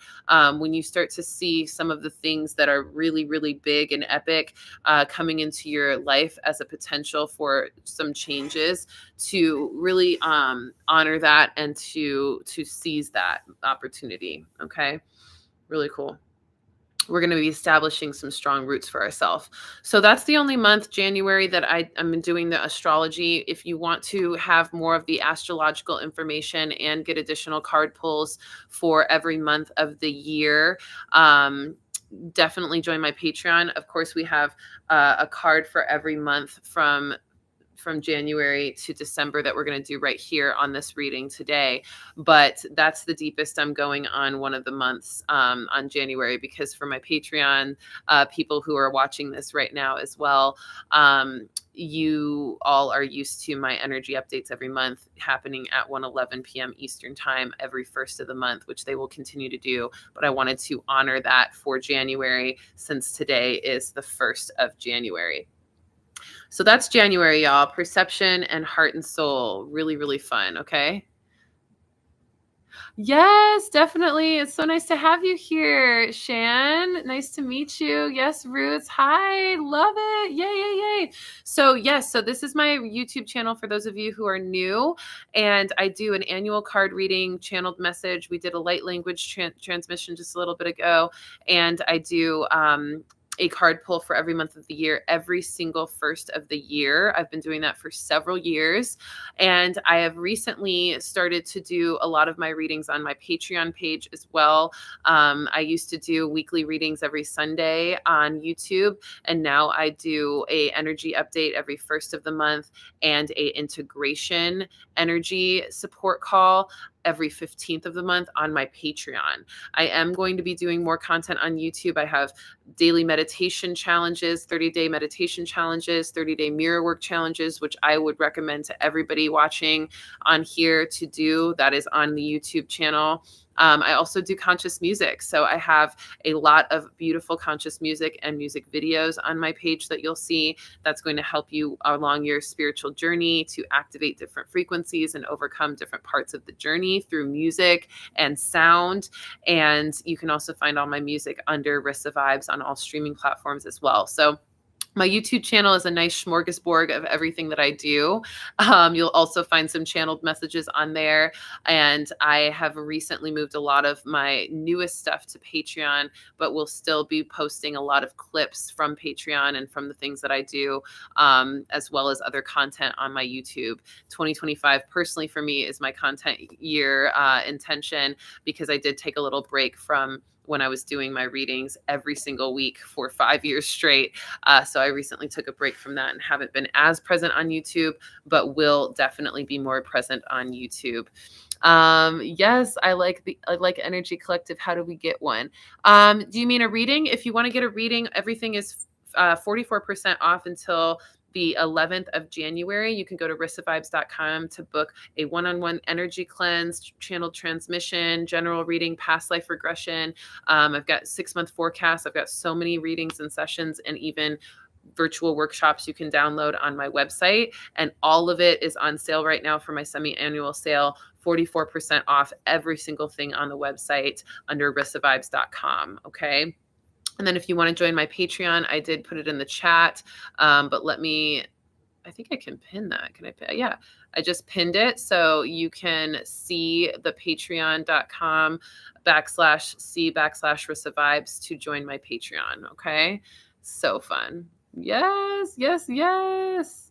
When you start to see some of the things that are really, really big and epic coming into your life as a potential for some changes, to really honor that and to seize that opportunity. Okay. Really cool. We're going to be establishing some strong roots for ourselves. So that's the only month, January, that I'm doing the astrology. If you want to have more of the astrological information and get additional card pulls for every month of the year, definitely join my Patreon. Of course, we have a card for every month from January to December that we're going to do right here on this reading today. But that's the deepest I'm going on one of the months on January, because for my Patreon people who are watching this right now as well, you all are used to my energy updates every month happening at 1:11 p.m. Eastern time every first of the month, which they will continue to do. But I wanted to honor that for January, since today is the 1st of January. So that's January, y'all. Perception and heart and soul. Really, really fun. Okay. Yes, definitely. It's so nice to have you here, Shan. Nice to meet you. Yes, Roots. Hi. Love it. Yay, yay, yay. So, yes, so this is my YouTube channel for those of you who are new. And I do an annual card reading, channeled message. We did a light language transmission just a little bit ago. And I do a card pull for every month of the year, every single first of the year. I've been doing that for several years. And I have recently started to do a lot of my readings on my Patreon page as well. I used to do weekly readings every Sunday on YouTube. And now I do a energy update every first of the month and a integration energy support call every 15th of the month on my Patreon. I am going to be doing more content on YouTube. I have daily meditation challenges, 30-day meditation challenges, 30-day mirror work challenges, which I would recommend to everybody watching on here to do. That is on the YouTube channel. I also do conscious music. So I have a lot of beautiful conscious music and music videos on my page that you'll see. That's going to help you along your spiritual journey to activate different frequencies and overcome different parts of the journey through music and sound. And you can also find all my music under Rissa Vibes on all streaming platforms as well. So my YouTube channel is a nice smorgasbord of everything that I do. You'll also find some channeled messages on there. And I have recently moved a lot of my newest stuff to Patreon, but we'll still be posting a lot of clips from Patreon and from the things that I do, as well as other content on my YouTube. 2025, personally for me, is my content year intention, because I did take a little break from when I was doing my readings every single week for 5 years straight. So I recently took a break from that and haven't been as present on YouTube, but will definitely be more present on YouTube. Yes, I like Energy Collective. How do we get one? Do you mean a reading? If you want to get a reading, everything is 44% off until the 11th of January. You can go to rissavibes.com to book a one-on-one energy cleanse, channeled transmission, general reading, past life regression. I've got 6-month forecasts. I've got so many readings and sessions, and even virtual workshops you can download on my website. And all of it is on sale right now for my semi-annual sale, 44% off every single thing on the website under rissavibes.com. Okay. And then if you want to join my Patreon, I did put it in the chat, but let me I think I can pin that. Can I pin? Yeah, I just pinned it. So you can see the patreon.com/C/Rissa Vibes to join my Patreon. Okay. So fun. Yes, yes, yes.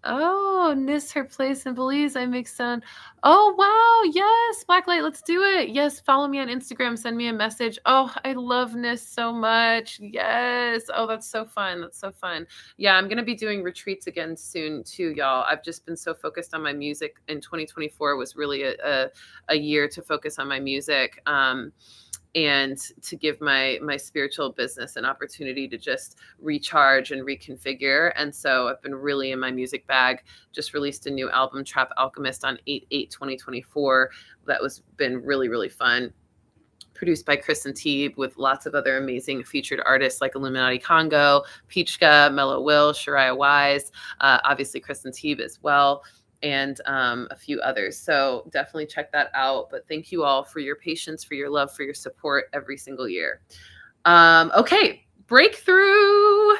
Oh, miss her place in Belize. I make sound. Oh, wow. Yes, Blacklight, let's do it. Yes, follow me on Instagram. Send me a message. Oh, I love Nis so much. Yes. Oh, that's so fun. That's so fun. Yeah, I'm going to be doing retreats again soon too, y'all. I've just been so focused on my music, and 2024 was really a year to focus on my music. And to give my spiritual business an opportunity to just recharge and reconfigure. And so I've been really in my music bag. Just released a new album, Trap Alchemist, on 8/8/2024. That was been really, really fun. Produced by Chris and Teeb with lots of other amazing featured artists like Illuminati Congo, Peachka, Mellow Will, Shariah Wise, obviously Chris and Teeb as well, and a few others. So definitely check that out. But thank you all for your patience, for your love, for your support every single year. Okay, breakthrough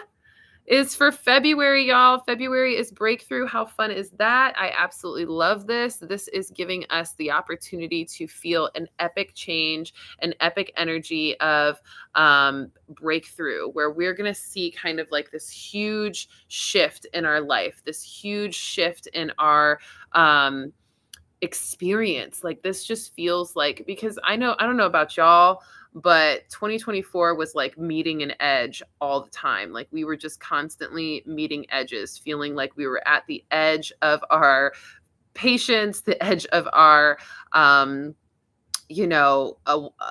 is for February, y'all. February is breakthrough. How fun is that? I absolutely love this. This is giving us the opportunity to feel an epic change, an epic energy of breakthrough, where we're going to see kind of like this huge shift in our life, this huge shift in our experience. Like this just feels like, because I don't know about y'all, but 2024 was like meeting an edge all the time. Like we were just constantly meeting edges, feeling like we were at the edge of our patience, the edge of our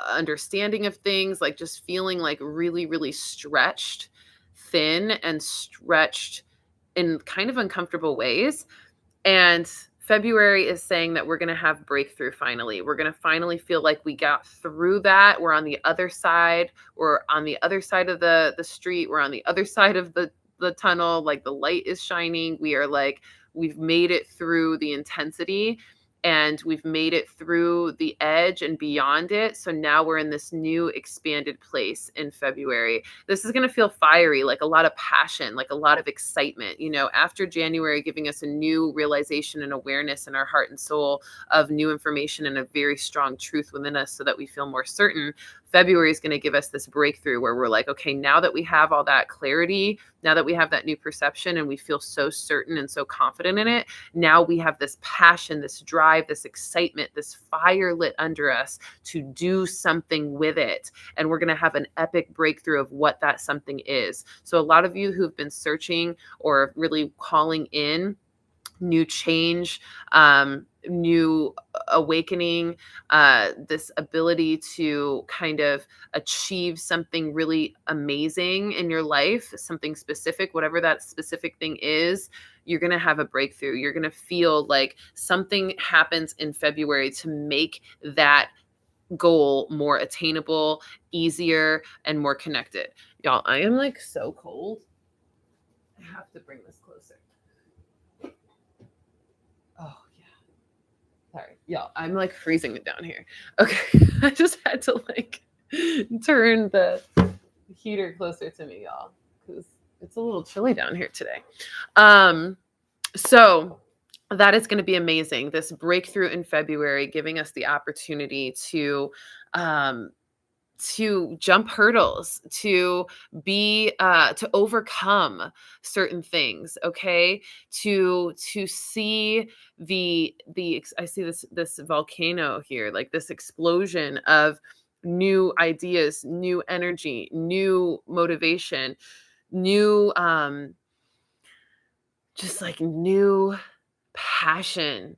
understanding of things, like just feeling like really, really stretched thin and stretched in kind of uncomfortable ways. And February is saying that we're going to have breakthrough finally. We're going to finally feel like we got through that. We're on the other side. We're on the other side of the street. We're on the other side of the tunnel. Like the light is shining. We are like, we've made it through the intensity, and we've made it through the edge and beyond it. So now we're in this new expanded place in February. This is going to feel fiery, like a lot of passion, like a lot of excitement, after January giving us a new realization and awareness in our heart and soul of new information and a very strong truth within us so that we feel more certain. February is going to give us this breakthrough where we're like, okay, now that we have all that clarity, now that we have that new perception and we feel so certain and so confident in it, now we have this passion, this drive, this excitement, this fire lit under us to do something with it. And we're going to have an epic breakthrough of what that something is. So a lot of you who've been searching or really calling in new change, new awakening, this ability to kind of achieve something really amazing in your life, something specific, whatever that specific thing is, you're going to have a breakthrough. You're going to feel like something happens in February to make that goal more attainable, easier, and more connected. Y'all, I am like so cold. I have to bring this closer. Oh, yeah. Sorry. Y'all, I'm like freezing it down here. Okay. I just had to like turn the heater closer to me, y'all, because it's a little chilly down here today. So that is going to be amazing. This breakthrough in February, giving us the opportunity to jump hurdles, to be to overcome certain things, okay, to see I see this volcano here, like this explosion of new ideas, new energy, new motivation, new just like new passion,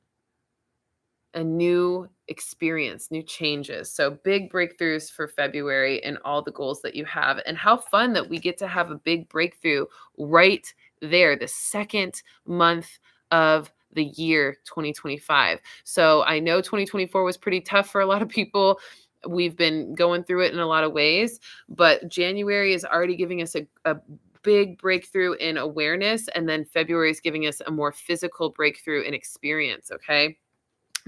a new experience, new changes. So big breakthroughs for February and all the goals that you have. And how fun that we get to have a big breakthrough right there, the second month of the year 2025. So I know 2024 was pretty tough for a lot of people. We've been going through it in a lot of ways, but January is already giving us a big breakthrough in awareness. And then February is giving us a more physical breakthrough in experience. Okay.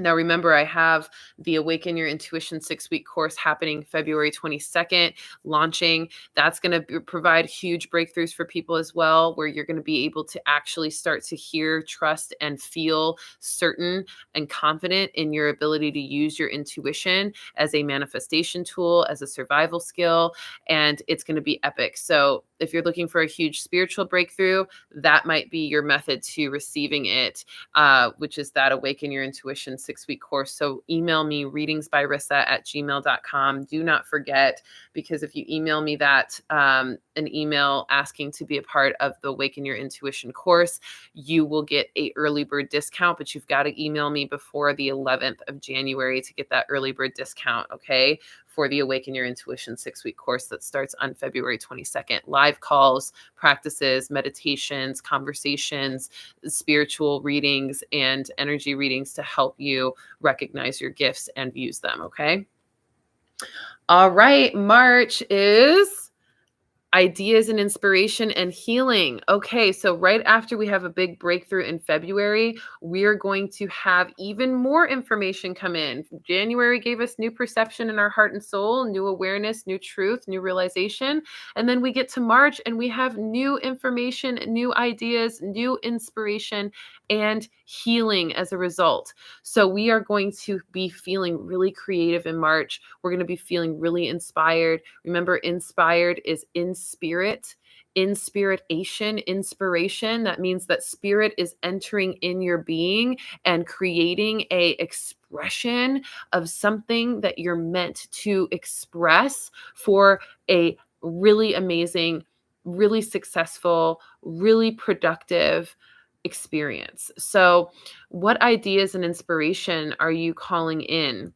Now, remember, I have the Awaken Your Intuition 6-week course happening February 22nd, launching. That's going to provide huge breakthroughs for people as well, where you're going to be able to actually start to hear, trust, and feel certain and confident in your ability to use your intuition as a manifestation tool, as a survival skill, and it's going to be epic. So, if you're looking for a huge spiritual breakthrough, that might be your method to receiving it, which is that Awaken Your Intuition 6-week course. So email me readingsbyrissa@gmail.com. Do not forget, because if you email me that, an email asking to be a part of the Awaken Your Intuition course, you will get a early bird discount, but you've got to email me before the 11th of January to get that early bird discount, okay? For the Awaken Your Intuition 6-week course that starts on February 22nd. Live calls, practices, meditations, conversations, spiritual readings, and energy readings to help you recognize your gifts and use them, okay? All right, March is ideas and inspiration and healing. Okay, so right after we have a big breakthrough in February, we're going to have even more information come in. January gave us new perception in our heart and soul, new awareness, new truth, new realization. And then we get to March and we have new information, new ideas, new inspiration, and healing as a result. So we are going to be feeling really creative in March. We're going to be feeling really inspired. Remember, inspired is in spirit, inspiration, inspiration. That means that spirit is entering in your being and creating a expression of something that you're meant to express for a really amazing, really successful, really productive experience. So, what ideas and inspiration are you calling in?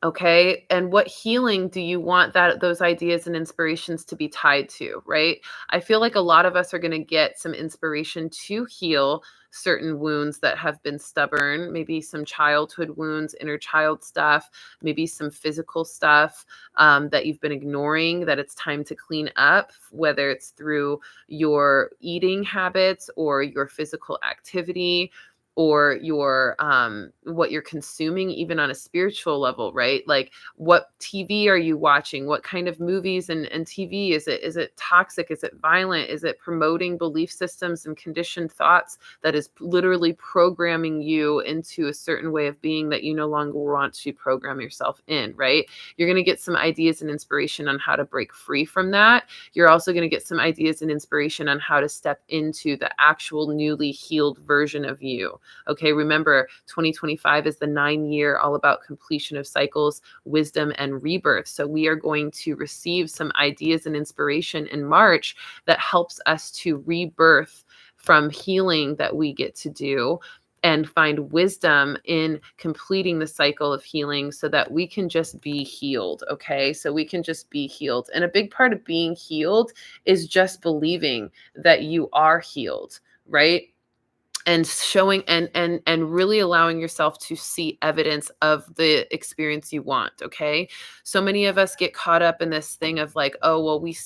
Okay. And what healing do you want those ideas and inspirations to be tied to, right? I feel like a lot of us are going to get some inspiration to heal certain wounds that have been stubborn, maybe some childhood wounds, inner child stuff, maybe some physical stuff that you've been ignoring that it's time to clean up, whether it's through your eating habits or your physical activity or your what you're consuming, even on a spiritual level, right? Like, what TV are you watching? What kind of movies and TV? Is it toxic? Is it violent? Is it promoting belief systems and conditioned thoughts that is literally programming you into a certain way of being that you no longer want to program yourself in, right? You're going to get some ideas and inspiration on how to break free from that. You're also going to get some ideas and inspiration on how to step into the actual newly healed version of you. Okay, remember, 2025 is the 9-year all about completion of cycles, wisdom, and rebirth. So we are going to receive some ideas and inspiration in March that helps us to rebirth from healing that we get to do and find wisdom in completing the cycle of healing so that we can just be healed. Okay, so we can just be healed. And a big part of being healed is just believing that you are healed, right? And showing and really allowing yourself to see evidence of the experience you want. Okay, so many of us get caught up in this thing of like, oh well, we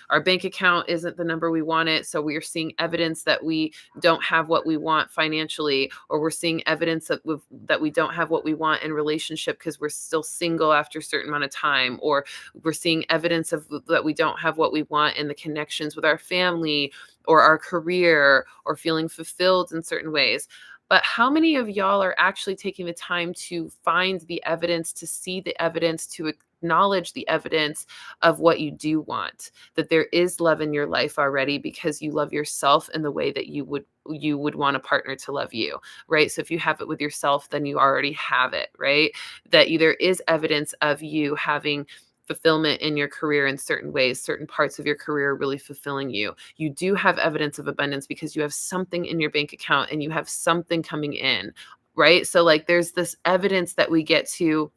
our bank account isn't the number we want it, so we are seeing evidence that we don't have what we want financially, or we're seeing evidence that we don't have what we want in relationship because we're still single after a certain amount of time, or we're seeing evidence of that we don't have what we want in the connections with our family or our career or feeling fulfilled in certain ways. But how many of y'all are actually taking the time to find the evidence, to see the evidence, to acknowledge the evidence of what you do want, that there is love in your life already because you love yourself in the way that you would want a partner to love you, right? So if you have it with yourself, then you already have it, right? There is evidence of you having fulfillment in your career in certain ways. Certain parts of your career are really fulfilling you. You do have evidence of abundance because you have something in your bank account and you have something coming in, right? So like there's this evidence that we get to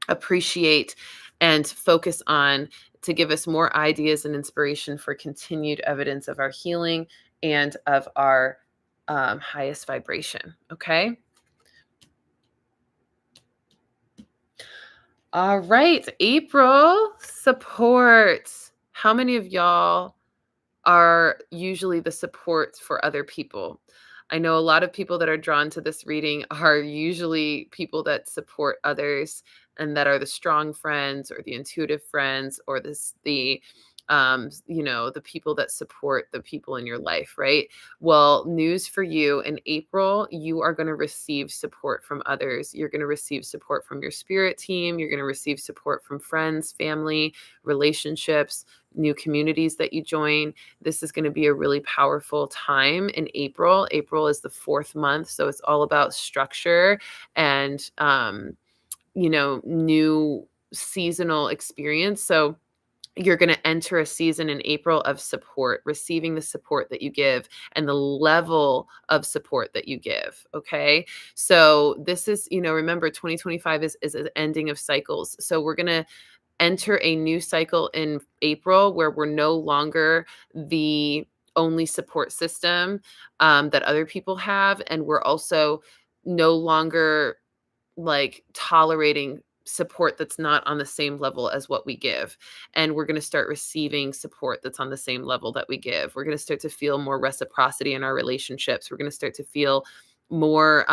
appreciate and focus on to give us more ideas and inspiration for continued evidence of our healing and of our highest vibration. Okay. All right, April, support. How many of y'all are usually the support for other people? I know a lot of people that are drawn to this reading are usually people that support others and that are the strong friends or the intuitive friends or the people that support the people in your life, right? Well, news for you: in April, you are going to receive support from others. You're going to receive support from your spirit team. You're going to receive support from friends, family, relationships, new communities that you join. This is going to be a really powerful time in April. April is the fourth month, so it's all about structure and new seasonal experience. So you're going to enter a season in April of support, receiving the support that you give and the level of support that you give. Okay. So this is, remember 2025 is an ending of cycles. So we're going to enter a new cycle in April where we're no longer the only support system that other people have. And we're also no longer like tolerating support that's not on the same level as what we give. And we're going to start receiving support that's on the same level that we give. We're going to start to feel more reciprocity in our relationships. We're going to start to feel more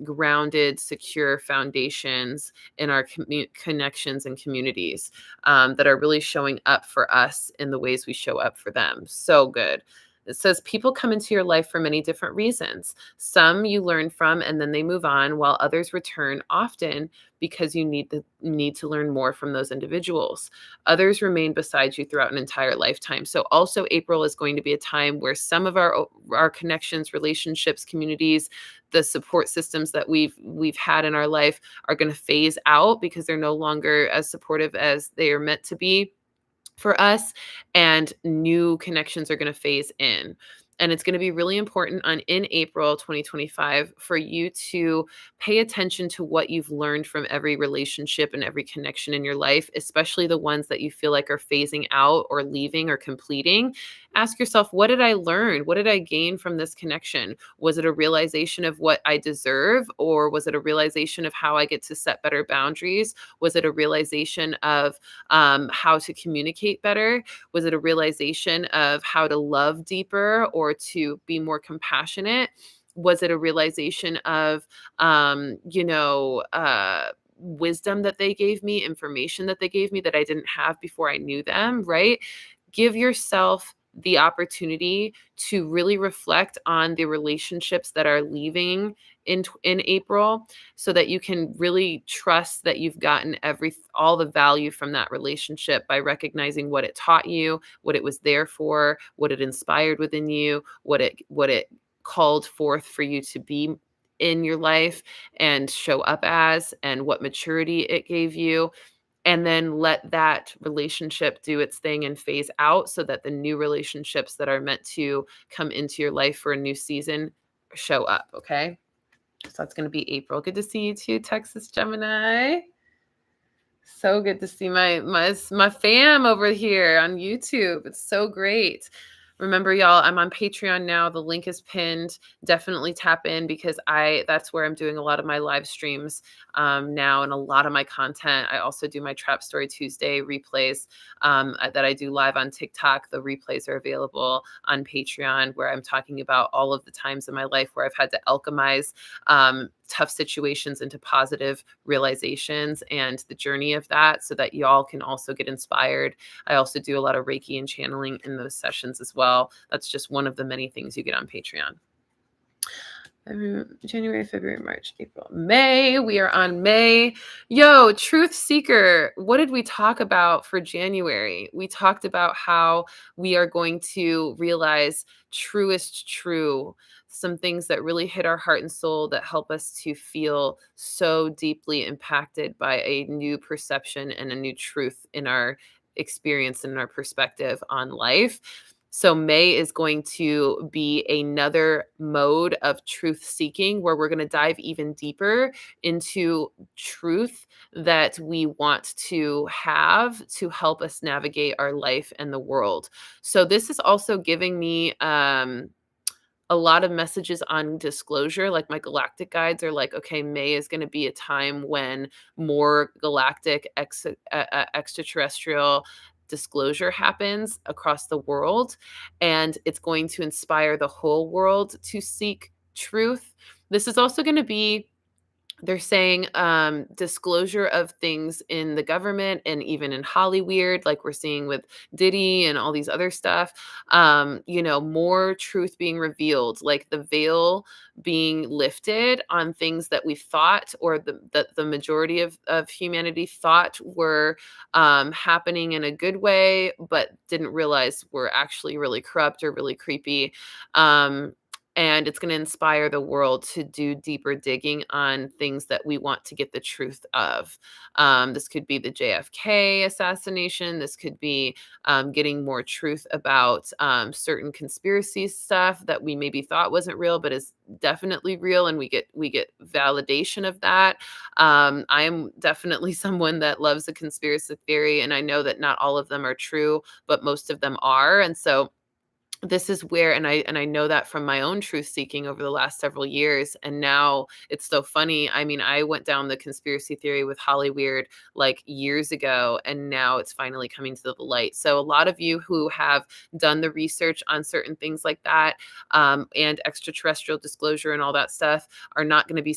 grounded, secure foundations in our connections and communities that are really showing up for us in the ways we show up for them. So good. It says people come into your life for many different reasons. Some you learn from and then they move on, while others return often because you need to learn more from those individuals. Others remain beside you throughout an entire lifetime. So also April is going to be a time where some of our connections, relationships, communities, the support systems that we've had in our life are going to phase out because they're no longer as supportive as they are meant to be for us, and new connections are going to phase in. And it's going to be really important in April 2025 for you to pay attention to what you've learned from every relationship and every connection in your life, especially the ones that you feel like are phasing out or leaving or completing. Ask yourself, what did I learn? What did I gain from this connection? Was it a realization of what I deserve, or was it a realization of how I get to set better boundaries? Was it a realization of how to communicate better? Was it a realization of how to love deeper or to be more compassionate? Was it a realization of, wisdom that they gave me, information that they gave me that I didn't have before I knew them, right? Give yourself the opportunity to really reflect on the relationships that are leaving in April, so that you can really trust that you've gotten all the value from that relationship by recognizing what it taught you, what it was there for, what it inspired within you, what it called forth for you to be in your life and show up as, and what maturity it gave you. And then let that relationship do its thing and phase out, so that the new relationships that are meant to come into your life for a new season show up. Okay. So that's going to be April. Good to see you too, Texas Gemini. So good to see my fam over here on YouTube. It's so great. Remember, y'all, I'm on Patreon now. The link is pinned. Definitely tap in, because that's where I'm doing a lot of my live streams now, and a lot of my content. I also do my Trap Story Tuesday replays that I do live on TikTok. The replays are available on Patreon, where I'm talking about all of the times in my life where I've had to alchemize tough situations into positive realizations and the journey of that, so that y'all can also get inspired. I also do a lot of Reiki and channeling in those sessions as well. That's just one of the many things you get on Patreon. January, February, March, April, May. We are on May. Yo, Truth Seeker, what did we talk about for January? We talked about how we are going to realize truest true, some things that really hit our heart and soul that help us to feel so deeply impacted by a new perception and a new truth in our experience and our perspective on life. So May is going to be another mode of truth seeking, where we're going to dive even deeper into truth that we want to have to help us navigate our life and the world. So this is also giving me a lot of messages on disclosure. Like, my galactic guides are like, okay, May is going to be a time when more galactic extraterrestrial disclosure happens across the world, and it's going to inspire the whole world to seek truth. This is also going to be, they're saying, disclosure of things in the government and even in Hollyweird, like we're seeing with Diddy and all these other stuff. More truth being revealed, like the veil being lifted on things that we thought, or that the majority of humanity thought were happening in a good way, but didn't realize were actually really corrupt or really creepy. Um, and it's going to inspire the world to do deeper digging on things that we want to get the truth of. This could be the JFK assassination. This could be getting more truth about certain conspiracy stuff that we maybe thought wasn't real, but is definitely real, and we get validation of that. I am definitely someone that loves a conspiracy theory, and I know that not all of them are true, but most of them are, and so this is where, and I know that from my own truth seeking over the last several years. And now it's so funny. I mean, I went down the conspiracy theory with Hollyweird like years ago, and now it's finally coming to the light. So a lot of you who have done the research on certain things like that, and extraterrestrial disclosure and all that stuff, are not going to be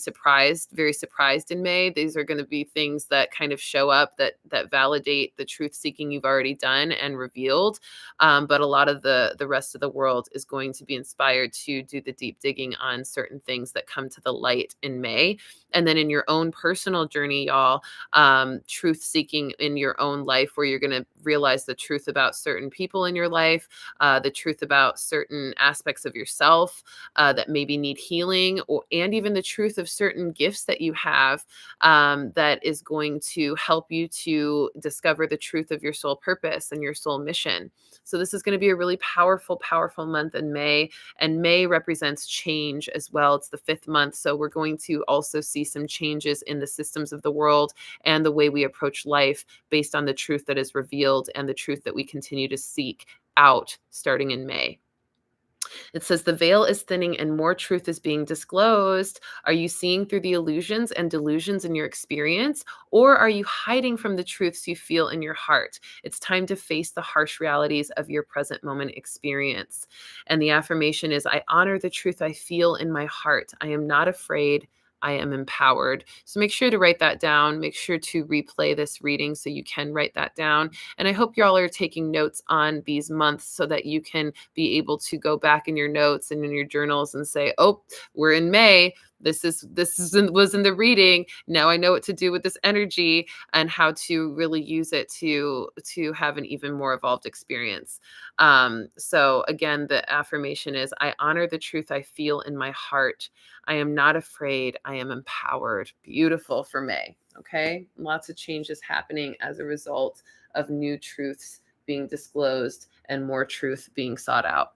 very surprised in May. These are going to be things that kind of show up that validate the truth seeking you've already done and revealed. But a lot of the rest of the world is going to be inspired to do the deep digging on certain things that come to the light in May. And then in your own personal journey, y'all, truth seeking in your own life, where you're going to realize the truth about certain people in your life, the truth about certain aspects of yourself that maybe need healing, and even the truth of certain gifts that you have, that is going to help you to discover the truth of your soul purpose and your soul mission. So this is going to be a really powerful, powerful month in May. And May represents change as well. It's the 5th month. So we're going to also see some changes in the systems of the world and the way we approach life based on the truth that is revealed and the truth that we continue to seek out starting in May. It says the veil is thinning and more truth is being disclosed. Are you seeing through the illusions and delusions in your experience, or are you hiding from the truths you feel in your heart? It's time to face the harsh realities of your present moment experience. And the affirmation is, I honor the truth I feel in my heart. I am not afraid. I am empowered. So make sure to write that down. Make sure to replay this reading so you can write that down. And I hope y'all are taking notes on these months so that you can be able to go back in your notes and in your journals and say, oh, we're in May. Was in the reading. Now I know what to do with this energy and how to really use it to have an even more evolved experience. So again, the affirmation is, I honor the truth I feel in my heart. I am not afraid. I am empowered. Beautiful for May. Okay. Lots of changes happening as a result of new truths being disclosed and more truth being sought out.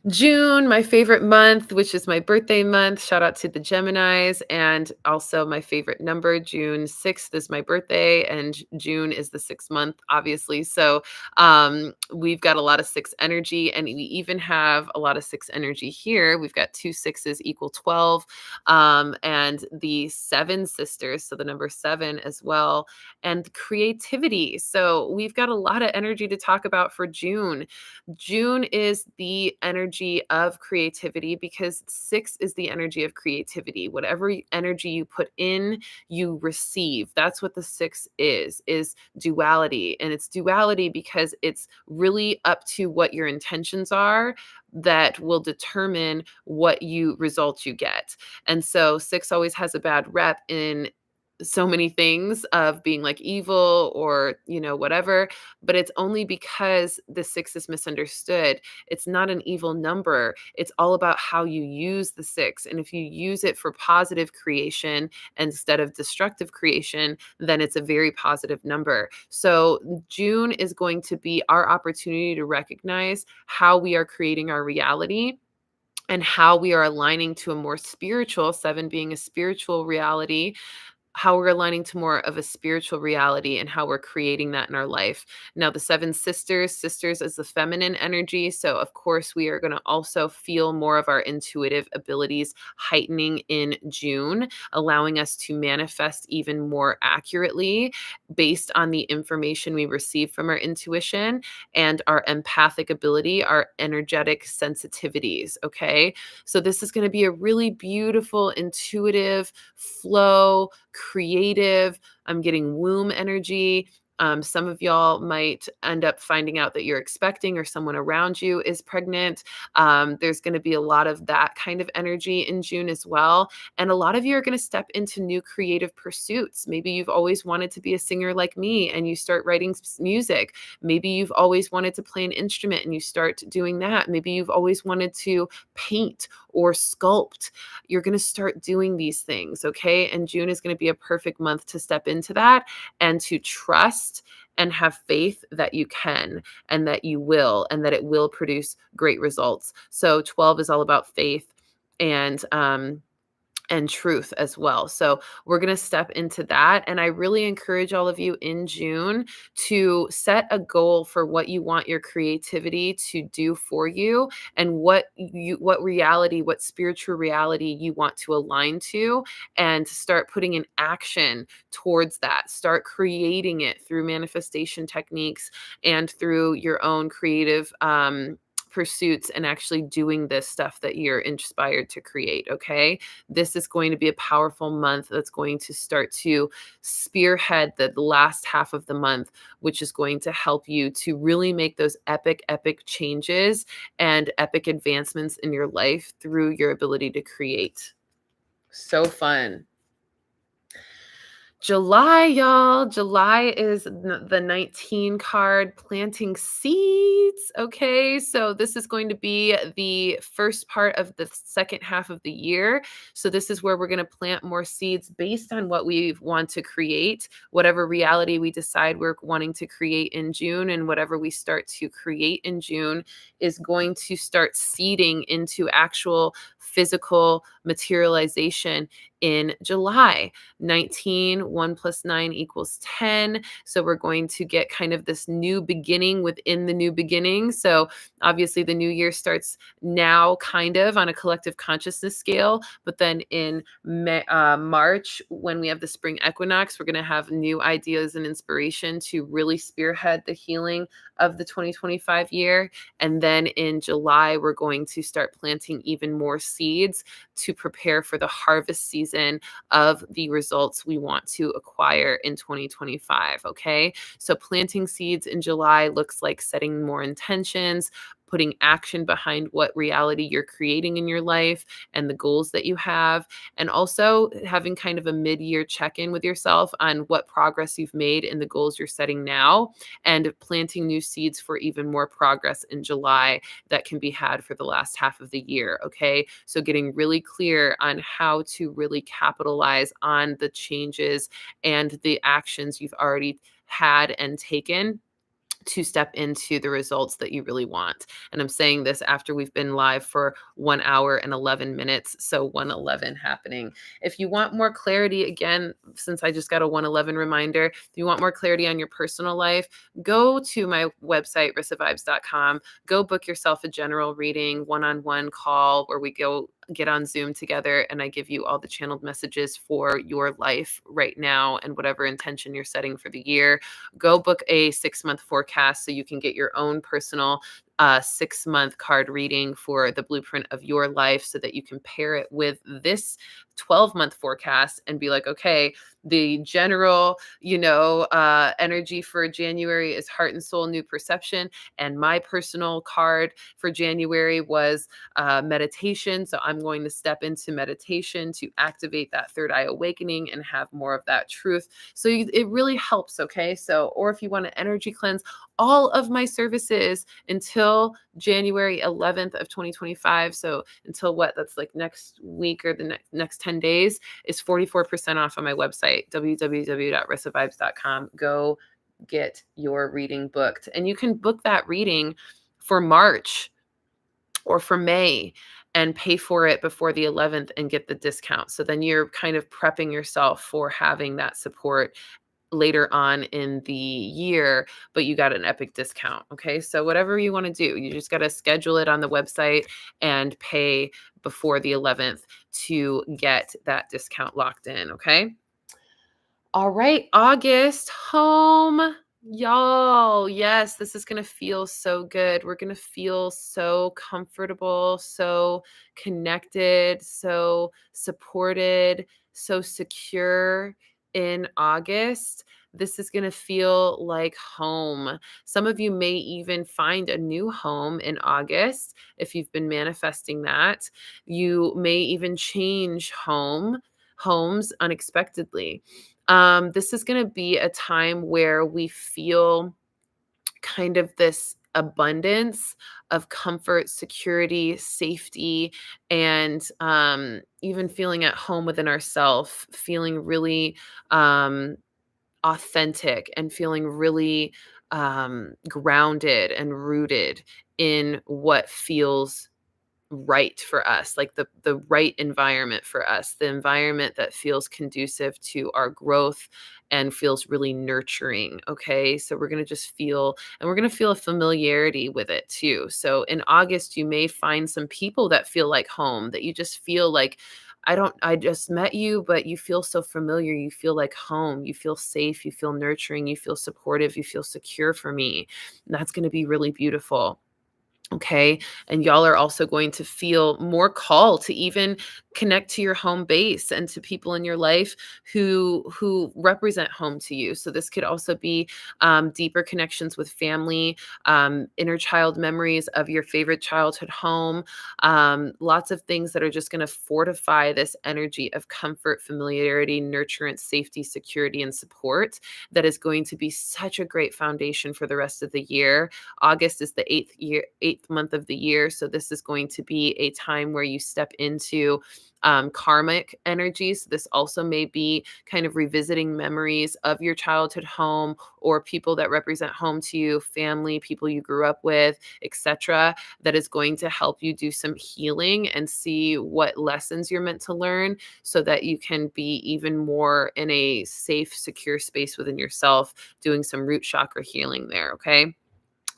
June, my favorite month, which is my birthday month. Shout out to the Geminis. And also my favorite number, June 6th is my birthday, and June is the 6th month, obviously. So we've got a lot of 6 energy, and we even have a lot of 6 energy here. We've got 2 6s equal 12, and the 7 sisters, so the number 7 as well, and creativity. So we've got a lot of energy to talk about for June. June is the energy of creativity because 6 is the energy of creativity. Whatever energy you put in, you receive. That's what the 6 is duality. And it's duality because it's really up to what your intentions are that will determine what results you get. And so 6 always has a bad rep in so many things of being like evil or, whatever, but it's only because the 6 is misunderstood. It's not an evil number. It's all about how you use the 6. And if you use it for positive creation instead of destructive creation, then it's a very positive number. So June is going to be our opportunity to recognize how we are creating our reality and how we are aligning to a more spiritual, 7 being a spiritual reality, how we're aligning to more of a spiritual reality and how we're creating that in our life. Now, the seven sisters, sisters is the feminine energy. So, of course, we are going to also feel more of our intuitive abilities heightening in June, allowing us to manifest even more accurately based on the information we receive from our intuition and our empathic ability, our energetic sensitivities. Okay. So, this is going to be a really beautiful, intuitive flow, creative. I'm getting womb energy. Some of y'all might end up finding out that you're expecting or someone around you is pregnant. There's going to be a lot of that kind of energy in June as well. And a lot of you are going to step into new creative pursuits. Maybe you've always wanted to be a singer like me and you start writing music. Maybe you've always wanted to play an instrument and you start doing that. Maybe you've always wanted to paint or sculpt. You're going to start doing these things, okay? And June is going to be a perfect month to step into that and to trust and have faith that you can and that you will and that it will produce great results. So 12 is all about faith and truth as well. So we're going to step into that. And I really encourage all of you in June to set a goal for what you want your creativity to do for you and what reality, what spiritual reality you want to align to, and start putting in action towards that. Start creating it through manifestation techniques and through your own creative pursuits and actually doing this stuff that you're inspired to create. Okay. This is going to be a powerful month that's going to start to spearhead the last half of the month, which is going to help you to really make those epic, epic changes and epic advancements in your life through your ability to create. So fun. July, y'all. July is the 19 card, planting seeds. Okay, so this is going to be the first part of the second half of the year. So this is where we're going to plant more seeds based on what we want to create, whatever reality we decide we're wanting to create in June, and whatever we start to create in June is going to start seeding into actual physical materialization in July. 19, 1 plus 9 equals 10. So we're going to get kind of this new beginning within the new beginning. So obviously the new year starts now kind of on a collective consciousness scale, but then in March, when we have the spring equinox, we're going to have new ideas and inspiration to really spearhead the healing of the 2025 year. And then in July, we're going to start planting even more seeds to prepare for the harvest season of the results we want to acquire in 2025. Okay. So planting seeds in July looks like setting more intentions, putting action behind what reality you're creating in your life and the goals that you have, and also having kind of a mid-year check-in with yourself on what progress you've made in the goals you're setting now, and planting new seeds for even more progress in July that can be had for the last half of the year. Okay. So getting really clear on how to really capitalize on the changes and the actions you've already had and taken to step into the results that you really want. And I'm saying this after we've been live for 1 hour and 11 minutes. So 111 happening. If you want more clarity, again, since I just got a 111 reminder, if you want more clarity on your personal life, go to my website, rissavibes.com. Go book yourself a general reading, one-on-one call where we go get on Zoom together and I give you all the channeled messages for your life right now and whatever intention you're setting for the year. Go book a 6-month forecast so you can get your own personal 6-month card reading for the blueprint of your life so that you can pair it with this 12-month forecast and be like, okay, the general, energy for January is heart and soul, new perception. And my personal card for January was meditation. So I'm going to step into meditation to activate that third eye awakening and have more of that truth. So it really helps. Okay. So, or if you want to energy cleanse, all of my services until January 11th of 2025. So until what? That's like next week or the next 10 days is 44% off on my website, www.rissavibes.com. Go get your reading booked. And you can book that reading for March or for May. and pay for it before the 11th and get the discount. So then you're kind of prepping yourself for having that support later on in the year, but you got an epic discount. Okay. So whatever you want to do, you just got to schedule it on the website and pay before the 11th to get that discount locked in. Okay. All right, August home. Y'all, yes, this is going to feel so good. We're going to feel so comfortable, so connected, so supported, so secure in August. This is going to feel like home. Some of you may even find a new home in August if you've been manifesting that. You may even change homes unexpectedly. This is going to be a time where we feel kind of this abundance of comfort, security, safety, and even feeling at home within ourselves, feeling really authentic and feeling really grounded and rooted in what feels right for us, like the right environment for us, the environment that feels conducive to our growth and feels really nurturing. Okay. So we're going to just feel, and we're going to feel a familiarity with it too. So in August, you may find some people that feel like home, that you just feel like, I just met you, but you feel so familiar. You feel like home. You feel safe. You feel nurturing. You feel supportive. You feel secure for me. And that's going to be really beautiful. Okay. And y'all are also going to feel more call to even connect to your home base and to people in your life who represent home to you. So this could also be deeper connections with family, inner child memories of your favorite childhood home, lots of things that are just going to fortify this energy of comfort, familiarity, nurturance, safety, security, and support that is going to be such a great foundation for the rest of the year. August is the eighth month of the year. So this is going to be a time where you step into karmic energies. This also may be kind of revisiting memories of your childhood home or people that represent home to you, family, people you grew up with, etc. That is going to help you do some healing and see what lessons you're meant to learn so that you can be even more in a safe, secure space within yourself, doing some root chakra healing there. Okay.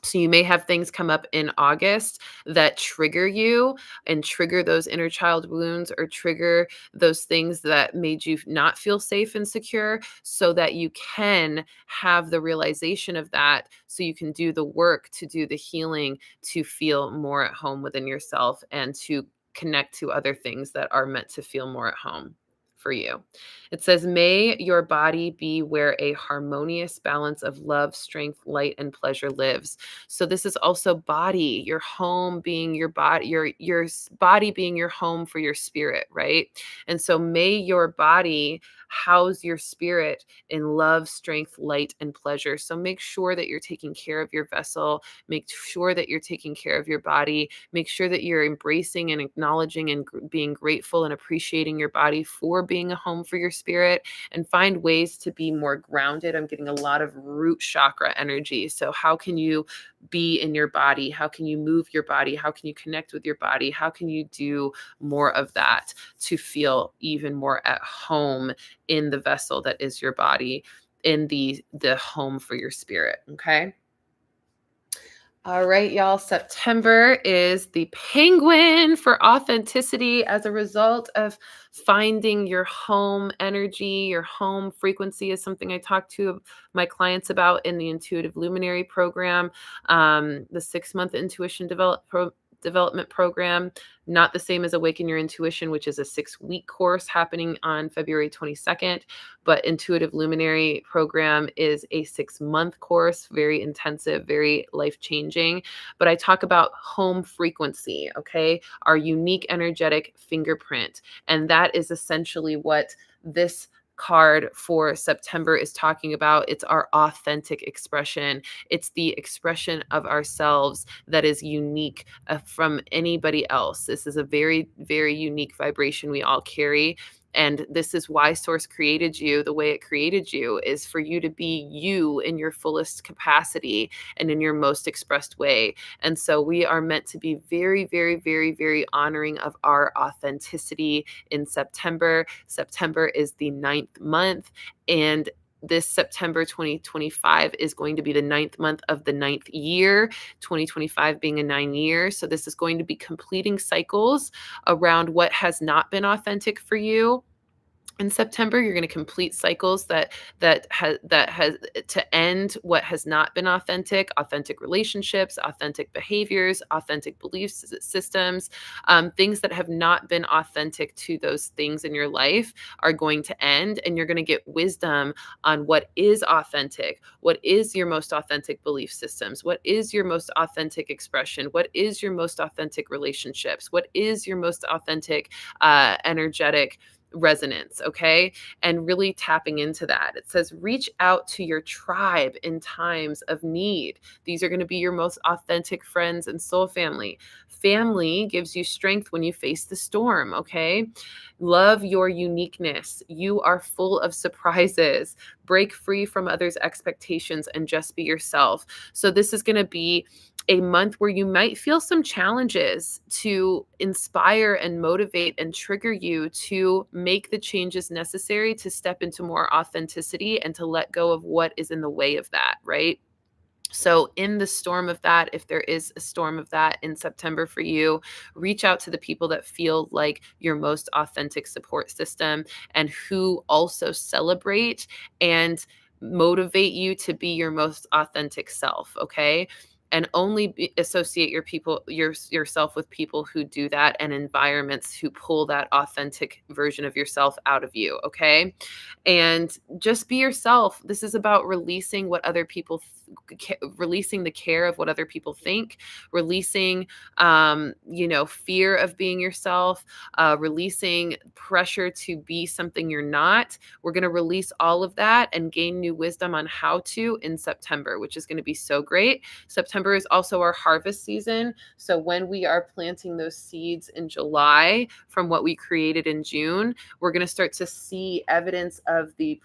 So you may have things come up in August that trigger you and trigger those inner child wounds or trigger those things that made you not feel safe and secure so that you can have the realization of that so you can do the work to do the healing to feel more at home within yourself and to connect to other things that are meant to feel more at home for you. It says, may your body be where a harmonious balance of love, strength, light, and pleasure lives. So this is also body, your home being your body, your body being your home for your spirit, right? And so may your body house your spirit in love, strength, light, and pleasure. So make sure that you're taking care of your vessel, make sure that you're taking care of your body, make sure that you're embracing and acknowledging and being grateful and appreciating your body for being a home for your spirit, and find ways to be more grounded. I'm getting a lot of root chakra energy. So how can you be in your body? How can you move your body? How can you connect with your body? How can you do more of that to feel even more at home in the vessel that is your body, in the home for your spirit? Okay. All right, y'all. September is the penguin for authenticity as a result of finding your home energy. Your home frequency is something I talk to my clients about in the Intuitive Luminary program, the 6-month intuition development program. Not the same as Awaken Your Intuition, which is a 6-week course happening on February 22nd. But Intuitive Luminary program is a 6-month course, very intensive, very life-changing. But I talk about home frequency, okay? Our unique energetic fingerprint. And that is essentially what this card for September is talking about. It's our authentic expression. It's the expression of ourselves that is unique from anybody else. This is a very, very unique vibration we all carry. And this is why Source created you the way it created you, is for you to be you in your fullest capacity and in your most expressed way. And so we are meant to be very, very, very, very honoring of our authenticity in September. September is the ninth month. And this September 2025 is going to be the ninth month of the ninth year, 2025 being a 9 year. So this is going to be completing cycles around what has not been authentic for you. In September, you're going to complete cycles that has to end what has not been authentic relationships, authentic behaviors, authentic belief systems, things that have not been authentic to those things in your life are going to end, and you're going to get wisdom on what is authentic, what is your most authentic belief systems, what is your most authentic expression, what is your most authentic relationships, what is your most authentic energetic resonance, okay? And really tapping into that. It says, reach out to your tribe in times of need. These are going to be your most authentic friends and soul family. Family gives you strength when you face the storm, okay? Love your uniqueness. You are full of surprises. Break free from others' expectations and just be yourself. So, this is going to be a month where you might feel some challenges to inspire and motivate and trigger you to make the changes necessary to step into more authenticity and to let go of what is in the way of that, right? So, in the storm of that, if there is a storm of that in September for you, reach out to the people that feel like your most authentic support system and who also celebrate and motivate you to be your most authentic self, okay? And only associate yourself with people who do that, and environments who pull that authentic version of yourself out of you, okay? And just be yourself. This is about releasing what other people releasing the care of what other people think, releasing fear of being yourself, releasing pressure to be something you're not. We're going to release all of that and gain new wisdom on how to in September, which is going to be so great. September is also our harvest season. So when we are planting those seeds in July from what we created in June, we're going to start to see evidence of the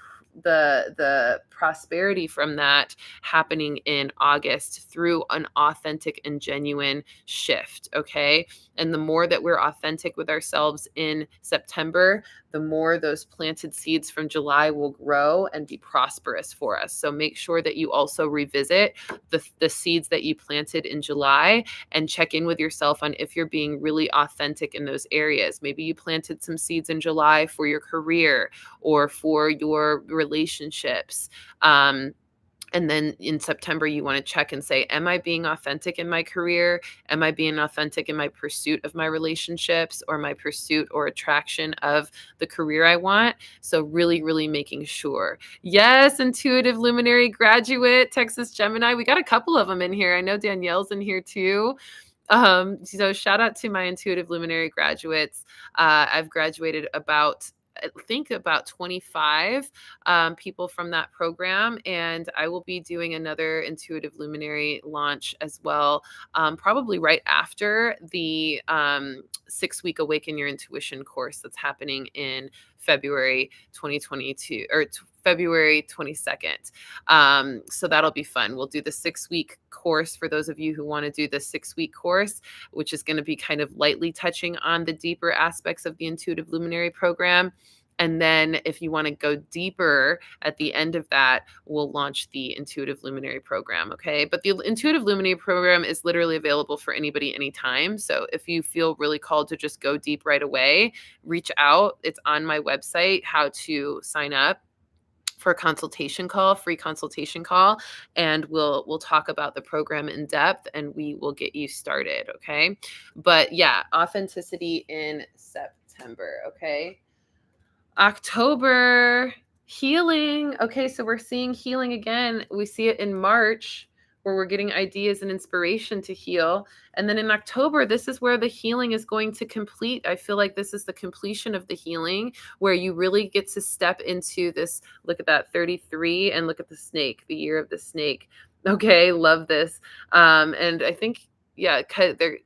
prosperity from that happening in August through an authentic and genuine shift, okay? And the more that we're authentic with ourselves in September, the more those planted seeds from July will grow and be prosperous for us. So make sure that you also revisit the seeds that you planted in July and check in with yourself on if you're being really authentic in those areas. Maybe you planted some seeds in July for your career or for your relationships. And then in September, you want to check and say, am I being authentic in my career? Am I being authentic in my pursuit of my relationships or my pursuit or attraction of the career I want? So really, really making sure. Yes, Intuitive Luminary graduate, Texas Gemini. We got a couple of them in here. I know Danielle's in here too. So shout out to my Intuitive Luminary graduates. I've graduated I think about 25 people from that program. And I will be doing another Intuitive Luminary launch as well, probably right after the 6-week Awaken Your Intuition course that's happening in February 2022 or February 22nd. So that'll be fun. We'll do the 6-week course for those of you who want to do the 6-week course, which is going to be kind of lightly touching on the deeper aspects of the Intuitive Luminary program. And then if you want to go deeper at the end of that, we'll launch the Intuitive Luminary program. Okay. But the Intuitive Luminary program is literally available for anybody, anytime. So if you feel really called to just go deep right away, reach out. It's on my website, how to sign up for a consultation call, free consultation call, and we'll talk about the program in depth and we will get you started. Okay. But yeah, authenticity in September. Okay. October, healing. Okay, so we're seeing healing again. We see it in March where we're getting ideas and inspiration to heal. And then in October, this is where the healing is going to complete. I feel like this is the completion of the healing where you really get to step into this. Look at that 33 and look at the snake, the year of the snake. Okay, love this. And I think yeah,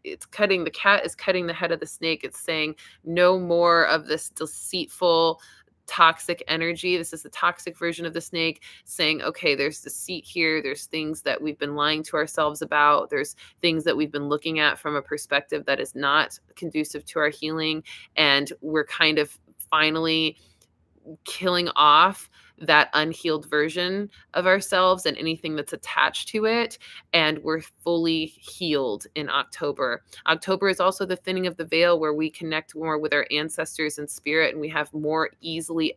it's cutting, the cat is cutting the head of the snake. It's saying no more of this deceitful, toxic energy. This is the toxic version of the snake saying, okay, there's deceit here. There's things that we've been lying to ourselves about. There's things that we've been looking at from a perspective that is not conducive to our healing. And we're kind of finally killing off that unhealed version of ourselves and anything that's attached to it. And we're fully healed in October. October is also the thinning of the veil, where we connect more with our ancestors and spirit, and we have more easy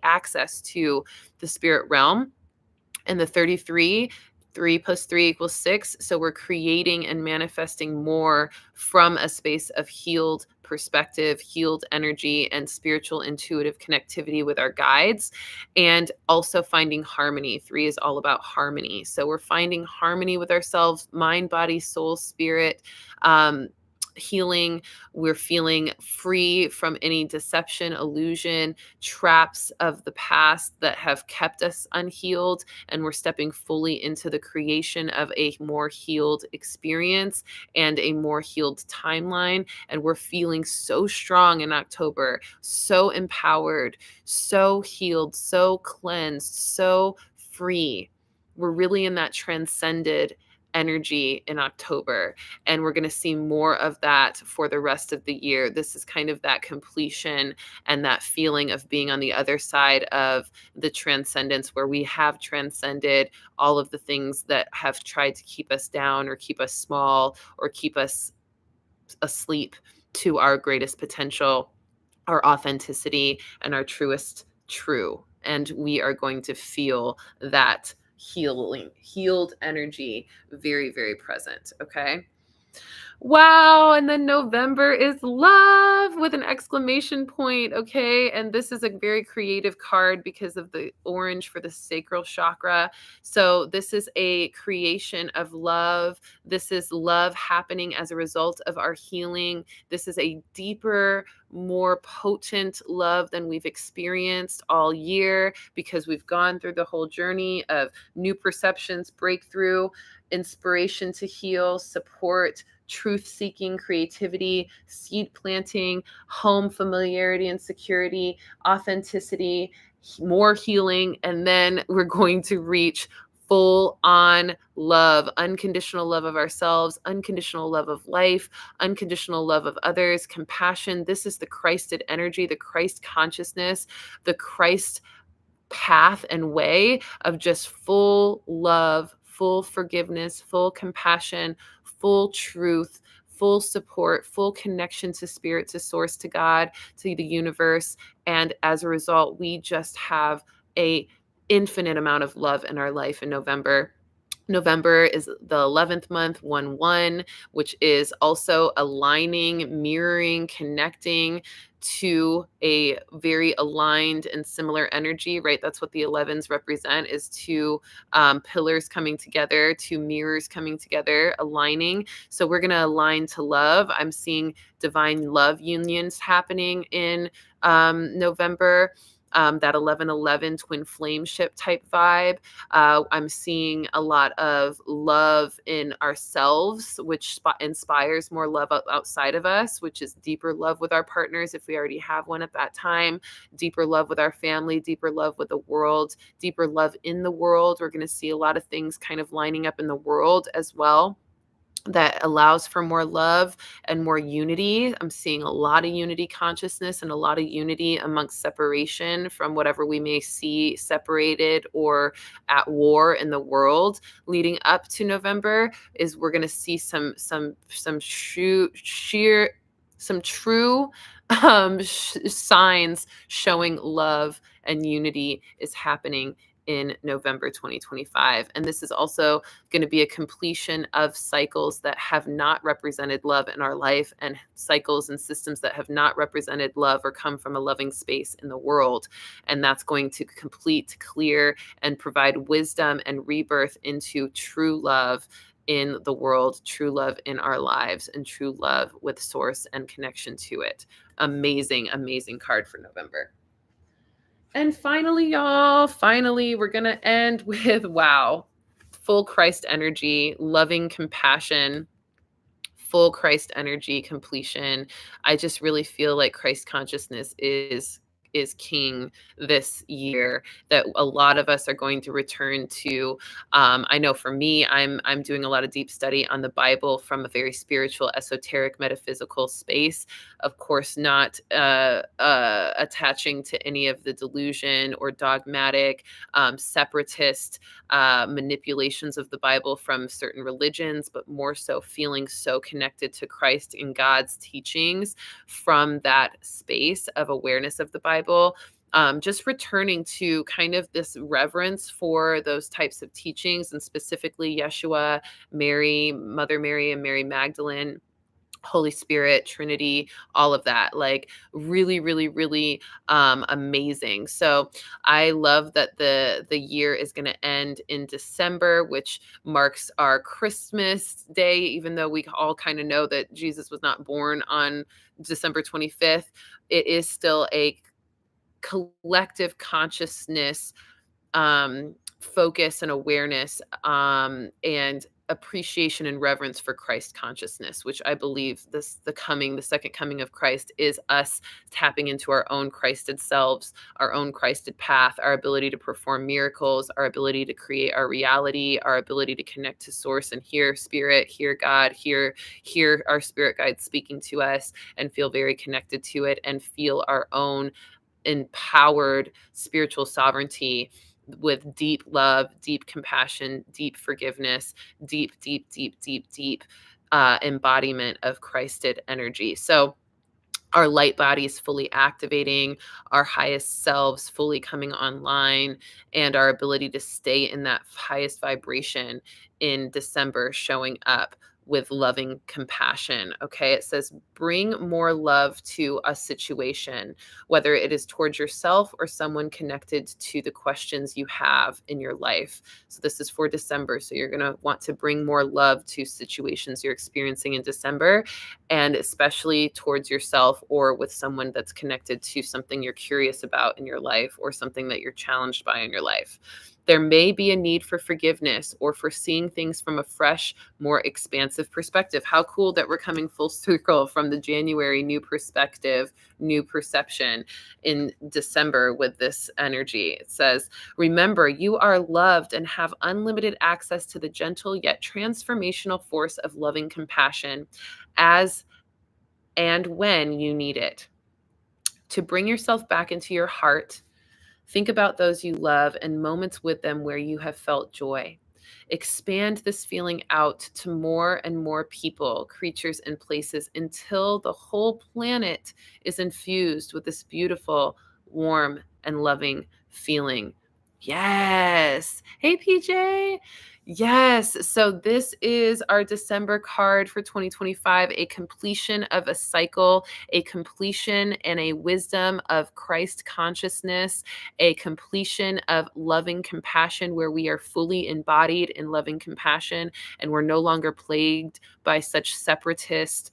access to the spirit realm. And the 33, 3 plus 3 equals 6. So we're creating and manifesting more from a space of healed perspective, healed energy, and spiritual intuitive connectivity with our guides, and also finding harmony. 3 is all about harmony. So we're finding harmony with ourselves, mind, body, soul, spirit, healing. We're feeling free from any deception, illusion, traps of the past that have kept us unhealed, and we're stepping fully into the creation of a more healed experience and a more healed timeline. And we're feeling so strong in October, so empowered, so healed, so cleansed, so free. We're really in that transcended energy in October, and we're going to see more of that for the rest of the year. This is kind of that completion and that feeling of being on the other side of the transcendence, where we have transcended all of the things that have tried to keep us down or keep us small or keep us asleep to our greatest potential, our authenticity, and our truest true. And we are going to feel that healed energy very, very present. Okay. Wow. And then November is love with an exclamation point. Okay. And this is a very creative card because of the orange for the sacral chakra. So this is a creation of love. This is love happening as a result of our healing. This is a deeper, more potent love than we've experienced all year, because we've gone through the whole journey of new perceptions, breakthrough, inspiration to heal, support, truth seeking, creativity, seed planting, home familiarity and security, authenticity, more healing. And then we're going to reach full on love, unconditional love of ourselves, unconditional love of life, unconditional love of others, compassion. This is the Christed energy, the Christ consciousness, the Christ path and way of just full love, full forgiveness, full compassion, full truth, full support, full connection to spirit, to source, to God, to the universe. And as a result, we just have a infinite amount of love in our life in November. November is the 11th month, 1-1, which is also aligning, mirroring, connecting to a very aligned and similar energy, right? That's what the 11s represent, is two pillars coming together, two mirrors coming together, aligning. So we're going to align to love. I'm seeing divine love unions happening in November. That 11-11 twin flame ship type vibe. I'm seeing a lot of love in ourselves, which inspires more love outside of us, which is deeper love with our partners if we already have one at that time, deeper love with our family, deeper love with the world, deeper love in the world. We're going to see a lot of things kind of lining up in the world as well that allows for more love and more unity. I'm seeing a lot of unity consciousness and a lot of unity amongst separation from whatever we may see separated or at war in the world. Leading up to November is we're going to see some true signs showing love and unity is happening in November 2025. And this is also going to be a completion of cycles that have not represented love in our life, and cycles and systems that have not represented love or come from a loving space in the world. And that's going to complete, clear, and provide wisdom and rebirth into true love in the world, true love in our lives, and true love with source and connection to it. Amazing, amazing card for November. And finally, y'all, we're going to end with wow. full Christ energy, loving compassion, full Christ energy, completion. I just really feel like Christ consciousness is king this year, that a lot of us are going to return to. I know for me, I'm doing a lot of deep study on the Bible from a very spiritual, esoteric, metaphysical space. Of course, not attaching to any of the delusion or dogmatic, separatist manipulations of the Bible from certain religions, but more so feeling so connected to Christ and God's teachings from that space of awareness of the Bible. Just returning to kind of this reverence for those types of teachings, and specifically Yeshua, Mary, Mother Mary, and Mary Magdalene, Holy Spirit, Trinity, all of that. Like really, really, really amazing. So I love that the year is going to end in December, which marks our Christmas day, even though we all kind of know that Jesus was not born on December 25th. It is still a collective consciousness, focus and awareness, and appreciation and reverence for Christ consciousness, which I believe the second coming of Christ is us tapping into our own Christed selves, our own Christed path, our ability to perform miracles, our ability to create our reality, our ability to connect to source and hear spirit, hear God, hear our spirit guide speaking to us, and feel very connected to it, and feel our own empowered spiritual sovereignty with deep love, deep compassion, deep forgiveness, deep, deep, deep, deep, deep embodiment of Christed energy. So our light bodies fully activating, our highest selves fully coming online, and our ability to stay in that highest vibration in December, showing up with loving compassion. Okay. It says, bring more love to a situation, whether it is towards yourself or someone connected to the questions you have in your life. So this is for December. So you're going to want to bring more love to situations you're experiencing in December, and especially towards yourself or with someone that's connected to something you're curious about in your life or something that you're challenged by in your life. There may be a need for forgiveness or for seeing things from a fresh, more expansive perspective. How cool that we're coming full circle from the January new perspective, new perception in December with this energy. It says, remember, you are loved and have unlimited access to the gentle yet transformational force of loving compassion as and when you need it. To bring yourself back into your heart, think about those you love and moments with them where you have felt joy. Expand this feeling out to more and more people, creatures, and places until the whole planet is infused with this beautiful, warm, and loving feeling. Yes. Hey, PJ. Yes. So this is our December card for 2025, a completion of a cycle, a completion and a wisdom of Christ consciousness, a completion of loving compassion where we are fully embodied in loving compassion and we're no longer plagued by such separatist,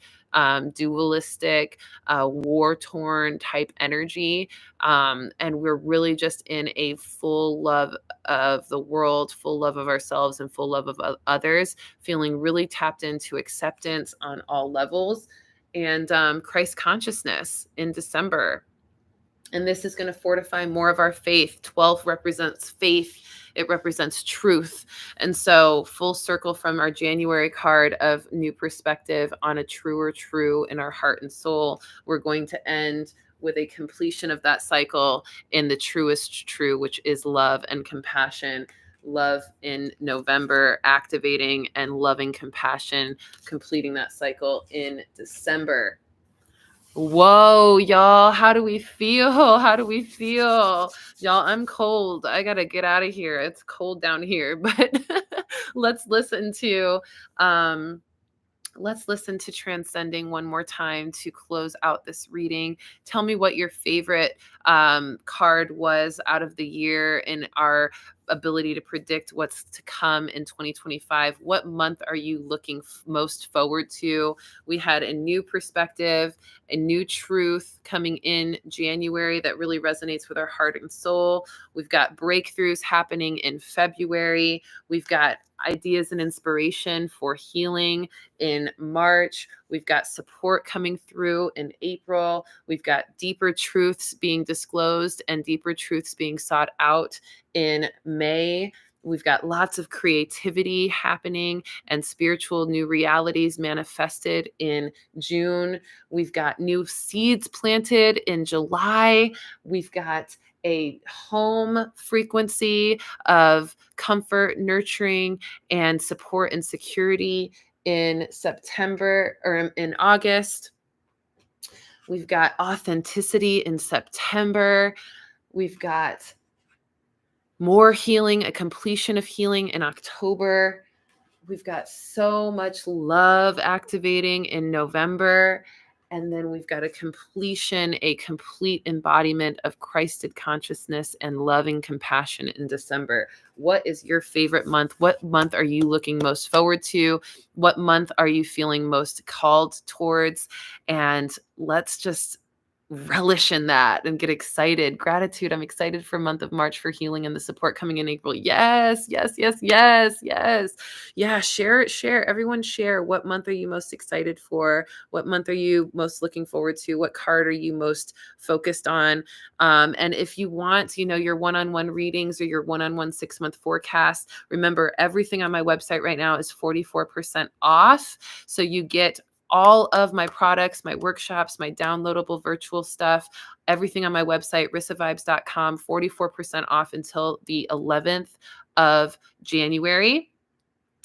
dualistic, war-torn type energy. And we're really just in a full love of the world, full love of ourselves, and full love of others, feeling really tapped into acceptance on all levels, and Christ consciousness in December. And this is going to fortify more of our faith. 12 represents faith. It represents truth. And so full circle from our January card of new perspective on a truer true in our heart and soul, we're going to end with a completion of that cycle in the truest true, which is love and compassion. Love in November, activating and loving compassion, completing that cycle in December. Whoa, y'all. How do we feel? How do we feel? Y'all, I'm cold. I gotta get out of here. It's cold down here. But let's listen to um let's listen to Transcending one more time to close out this reading. Tell me what your favorite card was out of the year in our ability to predict what's to come in 2025. What month are you looking most forward to? We had a new perspective, a new truth coming in January that really resonates with our heart and soul. We've got breakthroughs happening in February. We've got ideas and inspiration for healing in March. We've got support coming through in April. We've got deeper truths being disclosed and deeper truths being sought out in May. We've got lots of creativity happening and spiritual new realities manifested in June. We've got new seeds planted in July. We've got a home frequency of comfort, nurturing, and support and security in September or in August. We've got authenticity in September. We've got more healing, a completion of healing in October. We've got so much love activating in November. And then we've got a completion, a complete embodiment of Christed consciousness and loving compassion in December. What is your favorite month? What month are you looking most forward to? What month are you feeling most called towards? And let's just relish in that and get excited. Gratitude. I'm excited for month of March for healing and the support coming in April. Yes, yes, yes, yes, yes. Yeah, share it, share. Everyone share. What month are you most excited for? What month are you most looking forward to? What card are you most focused on? And if you want, your one-on-one readings or your one-on-one 6-month forecast, remember everything on my website right now is 44% off. So you get all of my products, my workshops, my downloadable virtual stuff, everything on my website, rissavibes.com, 44% off until the 11th of January.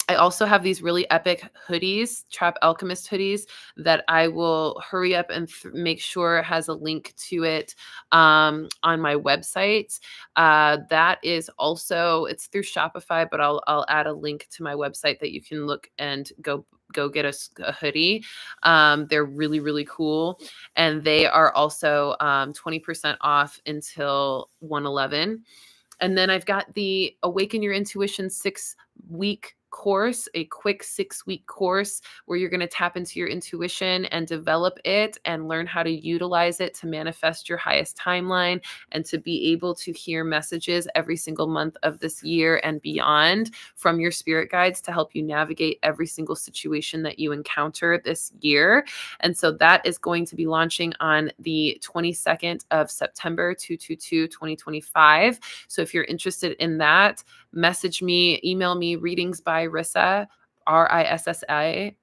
I also have these really epic hoodies, Trap Alchemist hoodies, that I will hurry up and make sure has a link to it on my website. That is also, it's through Shopify, but I'll add a link to my website that you can look and go get a hoodie. They're really, really cool. And they are also 20% off until 1/11. And then I've got the Awaken Your Intuition 6-week course, a quick 6-week course where you're going to tap into your intuition and develop it and learn how to utilize it to manifest your highest timeline and to be able to hear messages every single month of this year and beyond from your spirit guides to help you navigate every single situation that you encounter this year. And so that is going to be launching on the 22nd of September, 2025. So if you're interested in that, message me, email me, readings by Rissa, RISSA,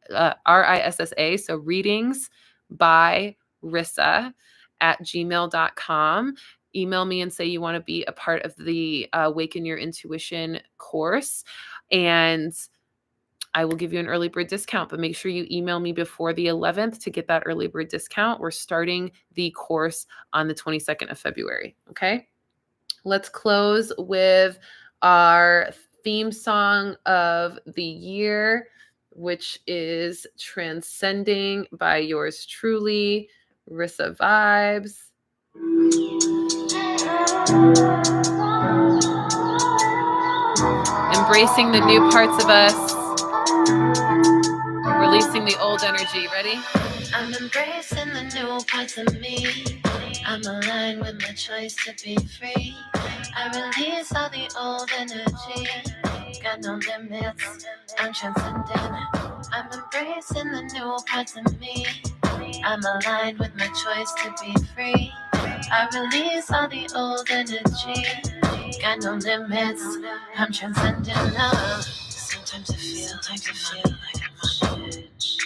RISSA. So readings by Rissa at gmail.com. Email me and say you want to be a part of the Awaken Your Intuition course. And I will give you an early bird discount, but make sure you email me before the 11th to get that early bird discount. We're starting the course on the 22nd of February. Okay. Let's close with our theme song of the year, which is Transcending by yours truly, Rissa Vibes. Embracing the new parts of us, releasing the old energy. Ready? I'm embracing the new parts of me. I'm aligned with my choice to be free. I release all the old energy. Got no limits, I'm transcending. I'm embracing the new parts of me. I'm aligned with my choice to be free. I release all the old energy. Got no limits, I'm transcending love. Sometimes I feel like I'm on the edge.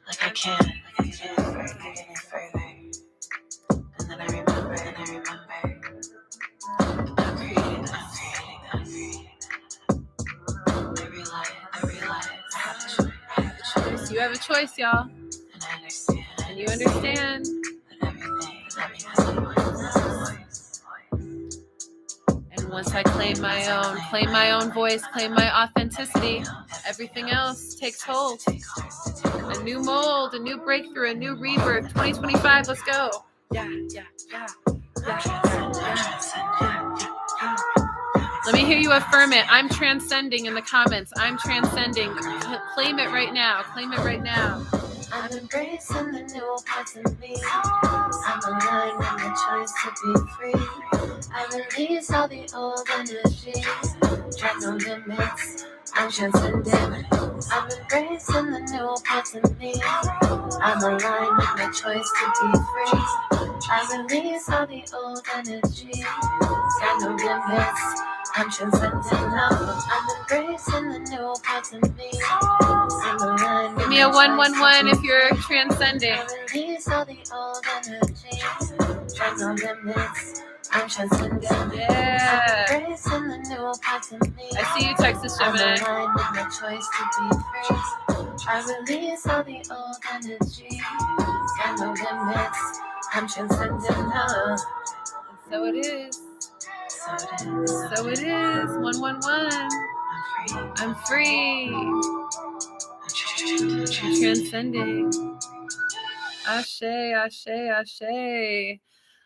Like I can't get any further. And then I remember. I'm creating. I realize I have a choice. You have a choice, y'all. And I understand. And you understand. That everything has a voice. And once I claim my own voice, claim my authenticity, everything else takes hold. A new mold, a new breakthrough, a new rebirth. 2025, let's go. Yeah. Let me hear you affirm it. I'm transcending in the comments. I'm transcending. Claim it right now. Claim it right now. I'm embracing the new parts of me. I'm aligned with my choice to be free. I release all the old energy. Drag no limits. I'm transcending. I'm embracing the new parts of me. I'm aligned with my choice to be free. I release all the old energy. Got no limits. I'm transcending now. I'm embracing the new parts of me. I'm aligned. Give me a 111 if you're transcending. I release all the old energy. Got no limits. I'm transcending. Yeah. I'm embracing the new parts of me. I see you, Texas Gemini. I'm aligned with my choice to be free. I release all the old energy. Got no limits. I'm transcending now. So it is. So it is. So it is. 111. I'm free. Transcending. Ashe, ashe, ashe.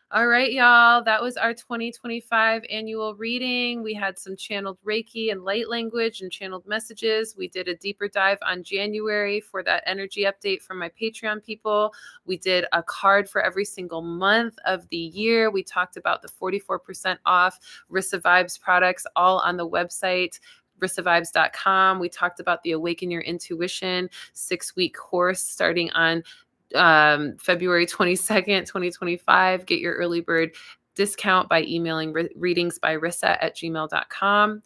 All right, y'all. That was our 2025 annual reading. We had some channeled Reiki and light language and channeled messages. We did a deeper dive on January for that energy update from my Patreon people. We did a card for every single month of the year. We talked about the 44% off Rissa Vibes products, all on the website rissavibes.com. We talked about the Awaken Your Intuition 6-week course starting on February 22nd, 2025. Get your early bird discount by emailing readingsbyrissa@gmail.com.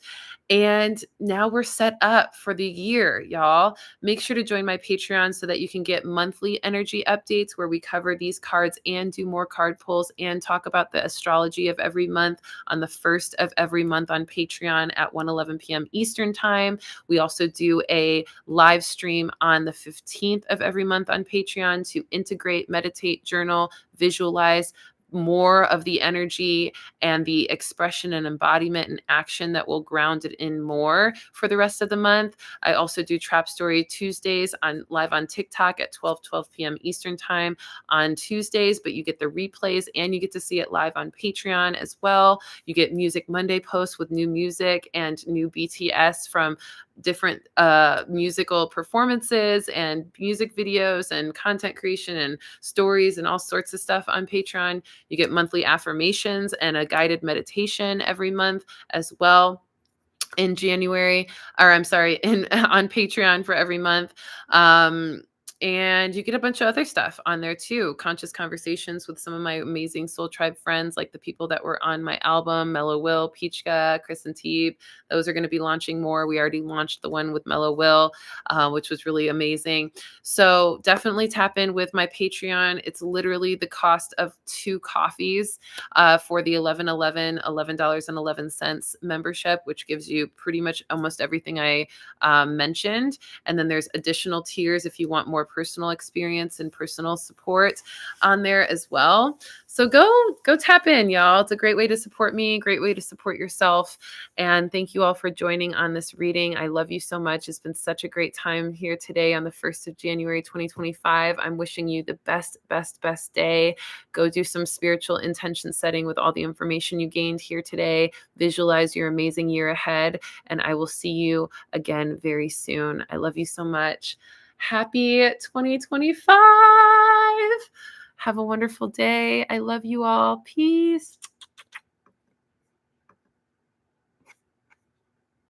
And now we're set up for the year, y'all. Make sure to join my Patreon so that you can get monthly energy updates where we cover these cards and do more card pulls and talk about the astrology of every month on the first of every month on Patreon at 1:11 p.m. Eastern Time. We also do a live stream on the 15th of every month on Patreon to integrate, meditate, journal, visualize more of the energy and the expression and embodiment and action that will ground it in more for the rest of the month. I also do Trap Story Tuesdays on live on TikTok at 12 p.m. Eastern Time on Tuesdays, but you get the replays and you get to see it live on Patreon as well. You get Music Monday posts with new music and new BTS from different musical performances and music videos and content creation and stories and all sorts of stuff on Patreon. You get monthly affirmations and a guided meditation every month as well in January, or I'm sorry, on Patreon for every month. And you get a bunch of other stuff on there too. Conscious conversations with some of my amazing Soul Tribe friends, like the people that were on my album, Mellow Will, Peachka, Chris and Teeb. Those are going to be launching more. We already launched the one with Mellow Will, which was really amazing. So definitely tap in with my Patreon. It's literally the cost of 2 coffees for the $11.11 membership, which gives you pretty much almost everything I mentioned. And then there's additional tiers if you want more personal experience and personal support on there as well. So go tap in, y'all. It's a great way to support me, great way to support yourself. And thank you all for joining on this reading. I love you so much. It's been such a great time here today on the 1st of January, 2025. I'm wishing you the best day. Go do some spiritual intention setting with all the information you gained here today. Visualize your amazing year ahead. And I will see you again very soon. I love you so much. Happy 2025. Have a wonderful day. I love you all. Peace.